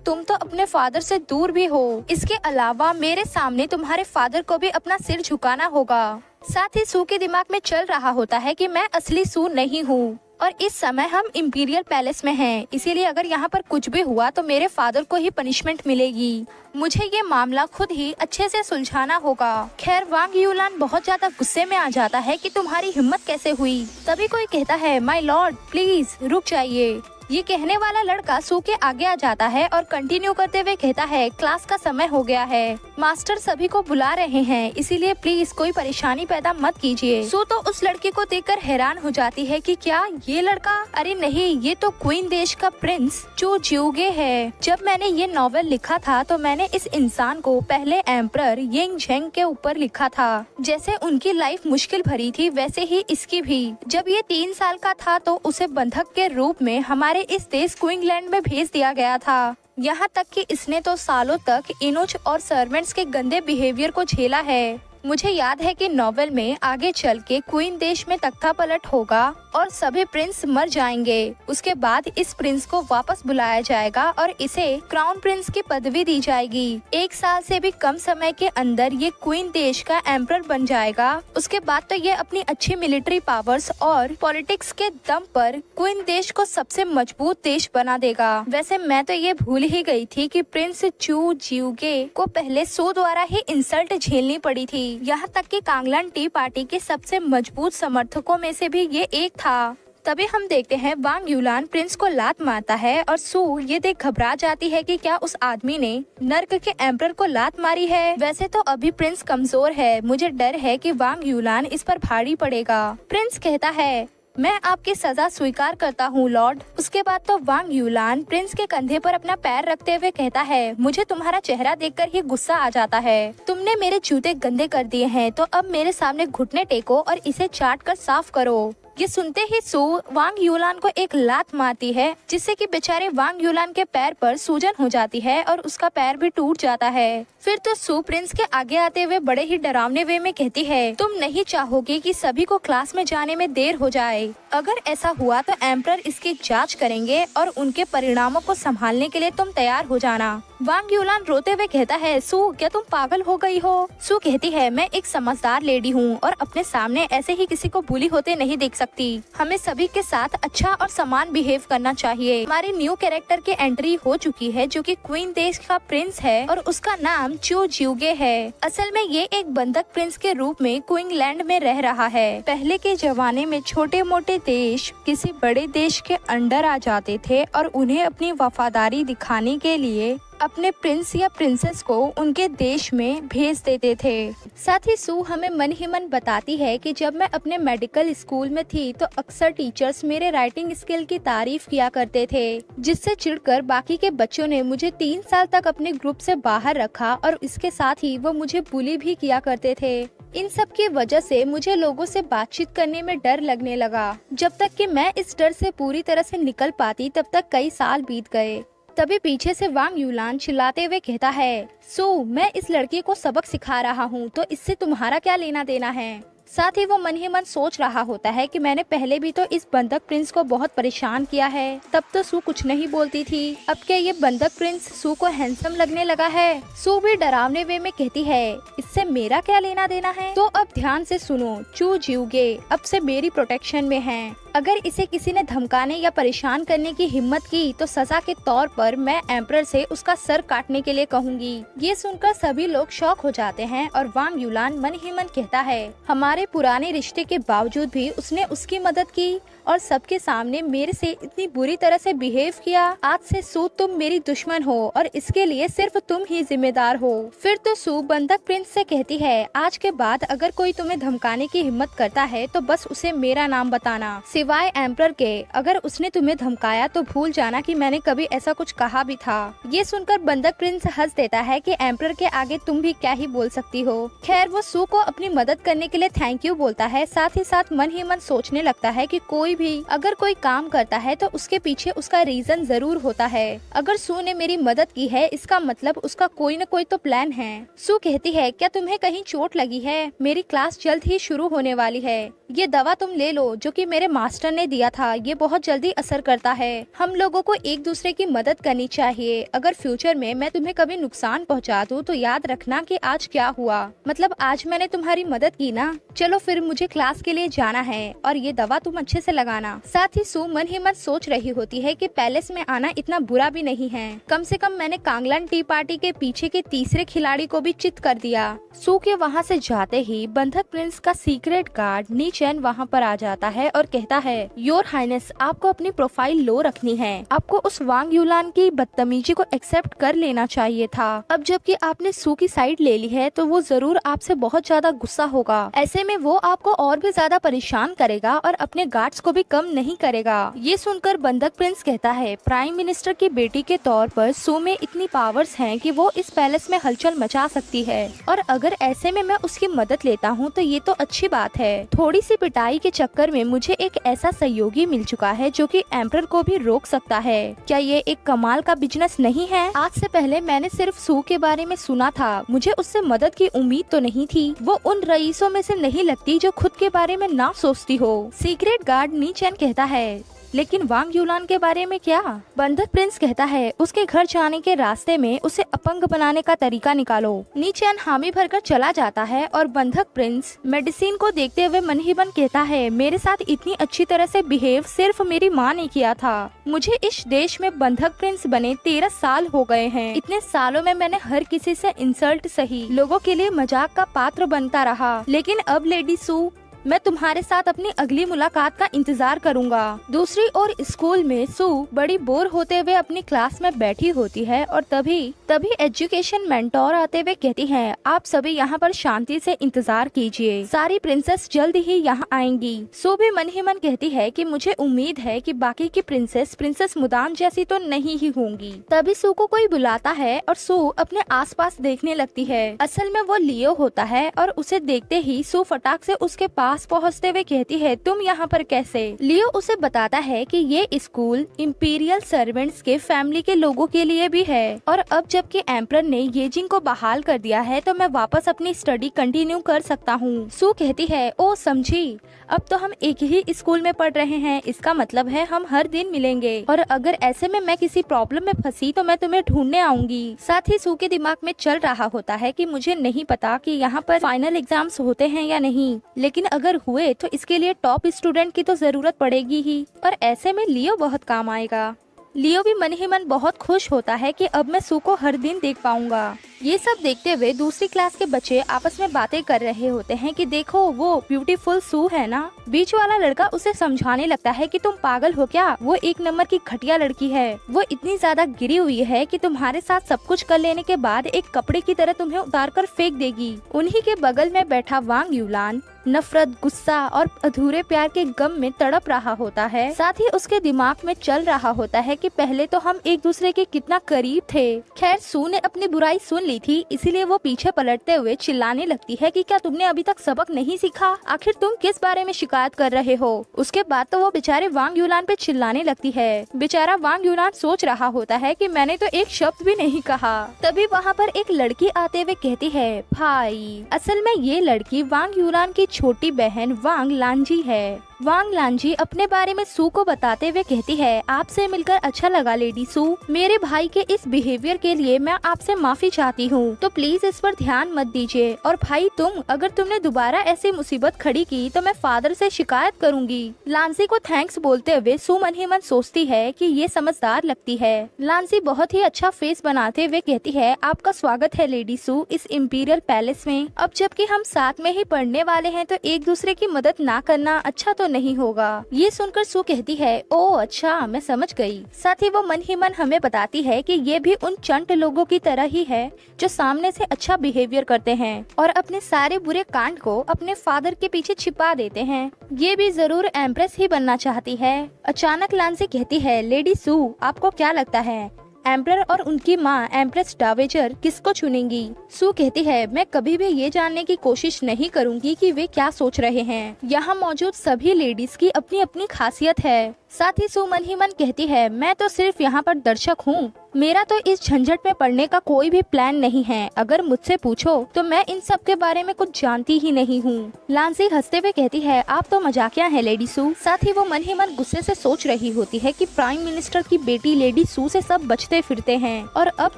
तुम तो अपने फादर से दूर भी हो। इसके अलावा मेरे सामने तुम्हारे फादर को भी अपना सिर झुकाना होगा। साथ ही सू के दिमाग में चल रहा होता है कि मैं असली सू नहीं हूँ और इस समय हम इंपीरियल पैलेस में हैं, इसीलिए अगर यहाँ पर कुछ भी हुआ तो मेरे फादर को ही पनिशमेंट मिलेगी। मुझे ये मामला खुद ही अच्छे से सुलझाना होगा। खैर वांग यूलान बहुत ज्यादा गुस्से में आ जाता है कि तुम्हारी हिम्मत कैसे हुई। तभी कोई कहता है, माय लॉर्ड प्लीज रुक जाइए। ये कहने वाला लड़का सू के आगे आ जाता है और कंटिन्यू करते हुए कहता है, क्लास का समय हो गया है, मास्टर सभी को बुला रहे हैं, इसीलिए प्लीज कोई परेशानी पैदा मत कीजिए। सू तो उस लड़के को देखकर हैरान हो जाती है कि क्या ये लड़का, अरे नहीं, ये तो क्वीन देश का प्रिंस चू जिउगे है। जब मैंने ये नॉवेल लिखा था तो मैंने इस इंसान को पहले एम्परर यिंग झेंग के ऊपर लिखा था। जैसे उनकी लाइफ मुश्किल भरी थी वैसे ही इसकी भी। जब ये 3 साल का था तो उसे बंधक के रूप में हमारे इस देश क्वींसलैंड में भेज दिया गया था। यहाँ तक कि इसने तो सालों तक इनुच और सर्वेंट्स के गंदे बिहेवियर को झेला है। मुझे याद है कि नॉवेल में आगे चल के क्वीन देश में तख्ता पलट होगा और सभी प्रिंस मर जाएंगे। उसके बाद इस प्रिंस को वापस बुलाया जाएगा और इसे क्राउन प्रिंस की पदवी दी जाएगी। 1 साल से भी कम समय के अंदर ये क्वीन देश का एम्परर बन जाएगा। उसके बाद तो ये अपनी अच्छी मिलिट्री पावर्स और पॉलिटिक्स के दम पर क्वीन देश को सबसे मजबूत देश बना देगा। वैसे मैं तो ये भूल ही गई थी कि प्रिंस चू जिउगे को पहले सू द्वारा ही इंसल्ट झेलनी पड़ी थी। यहाँ तक कि कांगलान टी पार्टी के सबसे मजबूत समर्थकों में से भी ये एक था। तभी हम देखते हैं वांग यूलान प्रिंस को लात मारता है और सू ये देख घबरा जाती है कि क्या उस आदमी ने नर्क के एम्परर को लात मारी है। वैसे तो अभी प्रिंस कमजोर है, मुझे डर है कि वांग यूलान इस पर भारी पड़ेगा। प्रिंस कहता है, मैं आपकी सजा स्वीकार करता हूँ लॉर्ड। उसके बाद तो वांग यूलान प्रिंस के कंधे पर अपना पैर रखते हुए कहता है, मुझे तुम्हारा चेहरा देखकर ही गुस्सा आ जाता है। तुमने मेरे जूते गंदे कर दिए हैं तो अब मेरे सामने घुटने टेको और इसे चाट कर साफ करो। ये सुनते ही सू वांग यूलान को एक लात मारती है, जिससे कि बेचारे वांग यूलान के पैर पर सूजन हो जाती है और उसका पैर भी टूट जाता है। फिर तो सू प्रिंस के आगे आते हुए बड़े ही डरावने वे में कहती है, तुम नहीं चाहोगे कि सभी को क्लास में जाने में देर हो जाए। अगर ऐसा हुआ तो एम्परर इसकी जांच करेंगे और उनके परिणामों को संभालने के लिए तुम तैयार हो जाना। वांग यूलान रोते हुए कहता है, सू क्या तुम पागल हो गई हो? सू कहती है, मैं एक समझदार लेडी हूँ और अपने सामने ऐसे ही किसी को बुली होते नहीं देख सकती। सकती। हमें सभी के साथ अच्छा और समान बिहेव करना चाहिए। हमारी न्यू कैरेक्टर की एंट्री हो चुकी है जो कि क्वीन देश का प्रिंस है और उसका नाम चू ज्यूगे है। असल में ये एक बंधक प्रिंस के रूप में क्वींसलैंड में रह रहा है। पहले के जमाने में छोटे मोटे देश किसी बड़े देश के अंडर आ जाते थे और उन्हें अपनी वफादारी दिखाने के लिए अपने प्रिंस या प्रिंसेस को उनके देश में भेज देते थे। साथ ही सू हमें मन ही मन बताती है कि जब मैं अपने मेडिकल स्कूल में थी तो अक्सर टीचर्स मेरे राइटिंग स्किल की तारीफ किया करते थे, जिससे चिढ़कर बाकी के बच्चों ने मुझे 3 साल तक अपने ग्रुप से बाहर रखा और इसके साथ ही वो मुझे बुली भी किया करते थे। इन सब की वजह से मुझे लोगों से बातचीत करने में डर लगने लगा। जब तक कि मैं इस डर से पूरी तरह से निकल पाती तब तक कई साल बीत गए। तभी पीछे से वांग यूलान चिल्लाते हुए कहता है, सो मैं इस लड़की को सबक सिखा रहा हूँ तो इससे तुम्हारा क्या लेना देना है। साथ ही वो मन ही मन सोच रहा होता है कि मैंने पहले भी तो इस बंधक प्रिंस को बहुत परेशान किया है, तब तो सू कुछ नहीं बोलती थी। अब क्या ये बंधक प्रिंस सू को हैंडसम लगने लगा है। सू भी डरावने वे में कहती है, इससे मेरा क्या लेना देना है। तो अब ध्यान से सुनो, चू ज्यूगे अब से मेरी प्रोटेक्शन में है। अगर इसे किसी ने धमकाने या परेशान करने की हिम्मत की तो सजा के तौर पर मैं एम्परर से उसका सर काटने के लिए कहूँगी। ये सुनकर सभी लोग शॉक हो जाते हैं और वांग यूलान मन ही मन कहता है, हमारे पुराने रिश्ते के बावजूद भी उसने उसकी मदद की और सबके सामने मेरे से इतनी बुरी तरह से बिहेव किया। आज से सू तुम मेरी दुश्मन हो और इसके लिए सिर्फ तुम ही जिम्मेदार हो। फिर तो सू बंधक प्रिंस से कहती है, आज के बाद अगर कोई तुम्हें धमकाने की हिम्मत करता है तो बस उसे मेरा नाम बताना, सिवाय एम्परर के। अगर उसने तुम्हें धमकाया तो भूल जाना कि मैंने कभी ऐसा कुछ कहा भी था। ये सुनकर बंधक प्रिंस हंस देता है कि एम्परर के आगे तुम भी क्या ही बोल सकती हो। खैर वो सू को अपनी मदद करने के लिए थैंक यू बोलता है। साथ ही साथ मन ही मन सोचने लगता है कि कोई भी अगर कोई काम करता है तो उसके पीछे उसका रीजन जरूर होता है। अगर सू ने मेरी मदद की है इसका मतलब उसका कोई न कोई तो प्लान है। सू कहती है, क्या तुम्हें कहीं चोट लगी है? मेरी क्लास जल्द ही शुरू होने वाली है। ये दवा तुम ले लो जो कि मेरे मास्टर ने दिया था, ये बहुत जल्दी असर करता है। हम लोगों को एक दूसरे की मदद करनी चाहिए। अगर फ्यूचर में मैं तुम्हें कभी नुकसान पहुंचा दूं तो याद रखना कि आज क्या हुआ, मतलब आज मैंने तुम्हारी मदद की ना। चलो फिर मुझे क्लास के लिए जाना है और ये दवा तुम अच्छे से लगाना। साथ ही सू मन ही मन सोच रही होती है कि पैलेस में आना इतना बुरा भी नहीं है, कम से कम मैंने कांगलन टी पार्टी के पीछे के तीसरे खिलाड़ी को भी चित कर दिया। सू के वहाँ से जाते ही बंधक प्रिंस का सीक्रेट गार्ड नी चैन वहाँ पर आ जाता है और कहता है, योर हाइनेस आपको अपनी प्रोफाइल लो रखनी है। आपको उस वांग यूलान की बदतमीजी को एक्सेप्ट कर लेना चाहिए था। अब जबकि आपने सू की साइड ले ली है तो वो जरूर आपसे बहुत ज्यादा गुस्सा होगा। ऐसे में वो आपको और भी ज्यादा परेशान करेगा और अपने गार्ड्स को भी कम नहीं करेगा। ये सुनकर बंधक प्रिंस कहता है, प्राइम मिनिस्टर की बेटी के तौर पर सू में इतनी पावर्स हैं कि वो इस पैलेस में हलचल मचा सकती है और अगर ऐसे में मैं उसकी मदद लेता हूँ तो ये तो अच्छी बात है। थोड़ी सी पिटाई के चक्कर में मुझे एक ऐसा सहयोगी मिल चुका है जो कि एम्परर को भी रोक सकता है। क्या ये एक कमाल का बिजनेस नहीं है? आज से पहले मैंने सिर्फ सू के बारे में सुना था, मुझे उससे मदद की उम्मीद तो नहीं थी। वो उन रईसों में से नहीं लगती जो खुद के बारे में ना सोचती हो। सीक्रेट गार्ड नी चैन कहता है, लेकिन वांग यूलान के बारे में क्या? बंधक प्रिंस कहता है, उसके घर जाने के रास्ते में उसे अपंग बनाने का तरीका निकालो। नी चैन हामी भरकर चला जाता है और बंधक प्रिंस मेडिसिन को देखते हुए मन ही मन कहता है, मेरे साथ इतनी अच्छी तरह से बिहेव सिर्फ मेरी माँ ने किया था। मुझे इस देश में बंधक प्रिंस बने 13 साल हो गए हैं। इतने सालों में मैंने हर किसी से इंसल्ट सही, लोगों के लिए मजाक का पात्र बनता रहा, लेकिन अब लेडी सू मैं तुम्हारे साथ अपनी अगली मुलाकात का इंतजार करूंगा। दूसरी ओर स्कूल में सू बड़ी बोर होते हुए अपनी क्लास में बैठी होती है और तभी एजुकेशन मेंटोर आते हुए कहती है, आप सभी यहाँ पर शांति से इंतजार कीजिए, सारी प्रिंसेस जल्द ही यहाँ आएंगी। सू भी मन ही मन कहती है कि मुझे उम्मीद है कि बाकी की प्रिंसेस मुदान जैसी तो नहीं ही होंगी। तभी सू को कोई बुलाता है और सू अपने आसपास देखने लगती है। असल में वो लियो होता है और उसे देखते ही सू फटाक से उसके पास पहुँचते हुए कहती है, तुम यहाँ पर कैसे? लियो उसे बताता है कि ये स्कूल इंपीरियल सर्वेंट्स के फैमिली के लोगों के लिए भी है और अब जबकि एम्परर ने येजिंग को बहाल कर दिया है तो मैं वापस अपनी स्टडी कंटिन्यू कर सकता हूँ। सू कहती है, ओ समझी, अब तो हम एक ही स्कूल में पढ़ रहे हैं, इसका मतलब है हम हर दिन मिलेंगे और अगर ऐसे में मैं किसी प्रॉब्लम में फंसी तो मैं तुम्हें ढूंढने आऊंगी। साथ ही सू के दिमाग में चल रहा होता है कि मुझे नहीं पता कि यहाँ पर फाइनल एग्जाम्स होते हैं या नहीं, लेकिन अगर अगर हुए तो इसके लिए टॉप स्टूडेंट की तो जरूरत पड़ेगी ही, और ऐसे में लियो बहुत काम आएगा। लियो भी मन ही मन बहुत खुश होता है कि अब मैं सू को हर दिन देख पाऊंगा। ये सब देखते हुए दूसरी क्लास के बच्चे आपस में बातें कर रहे होते हैं कि देखो वो ब्यूटीफुल सू है ना। बीच वाला लड़का उसे समझाने लगता है कि तुम पागल हो क्या, वो एक नंबर की घटिया लड़की है। वो इतनी ज्यादा गिरी हुई है कि तुम्हारे साथ सब कुछ कर लेने के बाद एक कपड़े की तरह तुम्हें उतार कर फेंक देगी। उन्हीं के बगल में बैठा वांग यूलान नफरत, गुस्सा और अधूरे प्यार के गम में तड़प रहा होता है। साथ ही उसके दिमाग में चल रहा होता है कि पहले तो हम एक दूसरे के कितना करीब थे। खैर सू ने अपनी बुराई सुन ली थी, इसीलिए वो पीछे पलटते हुए चिल्लाने लगती है कि क्या तुमने अभी तक सबक नहीं सीखा, आखिर तुम किस बारे में शिकायत कर रहे हो। उसके बाद तो वो बेचारे वांग यूलान पे चिल्लाने लगती है। बेचारा वांग यूलान सोच रहा होता है कि मैंने तो एक शब्द भी नहीं कहा। तभी वहाँ पर एक लड़की आते हुए कहती है, भाई असल में ये लड़की वांग यूलान की छोटी बहन वांग लांजी है। वांग लांजी अपने बारे में सू को बताते हुए कहती है, आपसे मिलकर अच्छा लगा लेडी सू। मेरे भाई के इस बिहेवियर के लिए मैं आपसे माफी चाहती हूँ, तो प्लीज इस पर ध्यान मत दीजिए। और भाई अगर तुमने दोबारा ऐसी मुसीबत खड़ी की तो मैं फादर से शिकायत करूँगी। लांजी को थैंक्स बोलते हुए सू मन ही मन सोचती है कि ये समझदार लगती है। लांजी बहुत ही अच्छा फेस बनाते हुए कहती है, आपका स्वागत है लेडी सू इस इम्पीरियल पैलेस में। अब जबकि हम साथ में ही पढ़ने वाले हैं तो एक दूसरे की मदद ना करना अच्छा तो नहीं होगा। ये सुनकर सू कहती है, ओ अच्छा मैं समझ गई। साथ ही वो मन ही मन हमें बताती है कि ये भी उन चंट लोगों की तरह ही है जो सामने से अच्छा बिहेवियर करते हैं और अपने सारे बुरे कांड को अपने फादर के पीछे छिपा देते हैं। ये भी जरूर एम्प्रेस ही बनना चाहती है। अचानक लांजी कहती है, लेडी सू आपको क्या लगता है एम्परर और उनकी माँ एम्प्रेस डावेजर किसको चुनेंगी? सू कहती है, मैं कभी भी ये जानने की कोशिश नहीं करूँगी कि वे क्या सोच रहे हैं। यहाँ मौजूद सभी लेडीज की अपनी अपनी खासियत है। साथ ही सू मन ही मन कहती है, मैं तो सिर्फ यहाँ पर दर्शक हूँ, मेरा तो इस झंझट में पड़ने का कोई भी प्लान नहीं है। अगर मुझसे पूछो तो मैं इन सब के बारे में कुछ जानती ही नहीं हूँ। लांजी हंसते हुए कहती है, आप तो मजाकिया हैं लेडी सू। साथ ही वो मन ही मन गुस्से से सोच रही होती है कि प्राइम मिनिस्टर की बेटी लेडी सू से सब बचते फिरते हैं और अब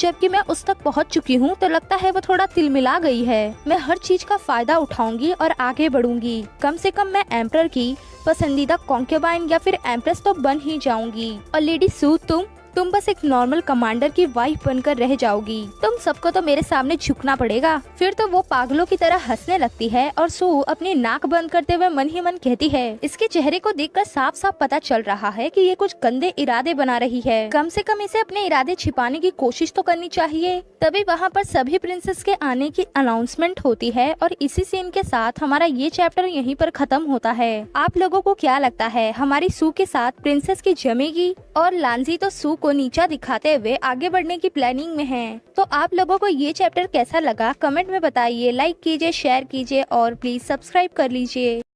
जबकि मैं उस तक पहुँच चुकी हूँ तो लगता है वो थोड़ा तिलमिला गई है। मैं हर चीज का फायदा उठाऊंगी और आगे बढ़ूंगी। कम से कम मैं एम्परर की पसंदीदा कॉन्केबाइन या फिर एम्प्रेस तो बन ही जाऊंगी। और लेडी सू तुम बस एक नॉर्मल कमांडर की वाइफ बनकर रह जाओगी। तुम सबको तो मेरे सामने झुकना पड़ेगा। फिर तो वो पागलों की तरह हंसने लगती है और सू अपनी नाक बंद करते हुए मन ही मन कहती है, इसके चेहरे को देखकर साफ साफ पता चल रहा है कि ये कुछ गंदे इरादे बना रही है। कम से कम इसे अपने इरादे छिपाने की कोशिश तो करनी चाहिए। तभी वहाँ पर सभी प्रिंसेस के आने की अनाउंसमेंट होती है और इसी सीन के साथ हमारा ये चैप्टर यहीं पर खत्म होता है। आप लोगों को क्या लगता है हमारी सू के साथ प्रिंसेस की जमेगी? और लांजी तो सू को नीचा दिखाते हुए आगे बढ़ने की प्लानिंग में है। तो आप लोगों को ये चैप्टर कैसा लगा कमेंट में बताइए। लाइक कीजिए, शेयर कीजिए और प्लीज सब्सक्राइब कर लीजिए।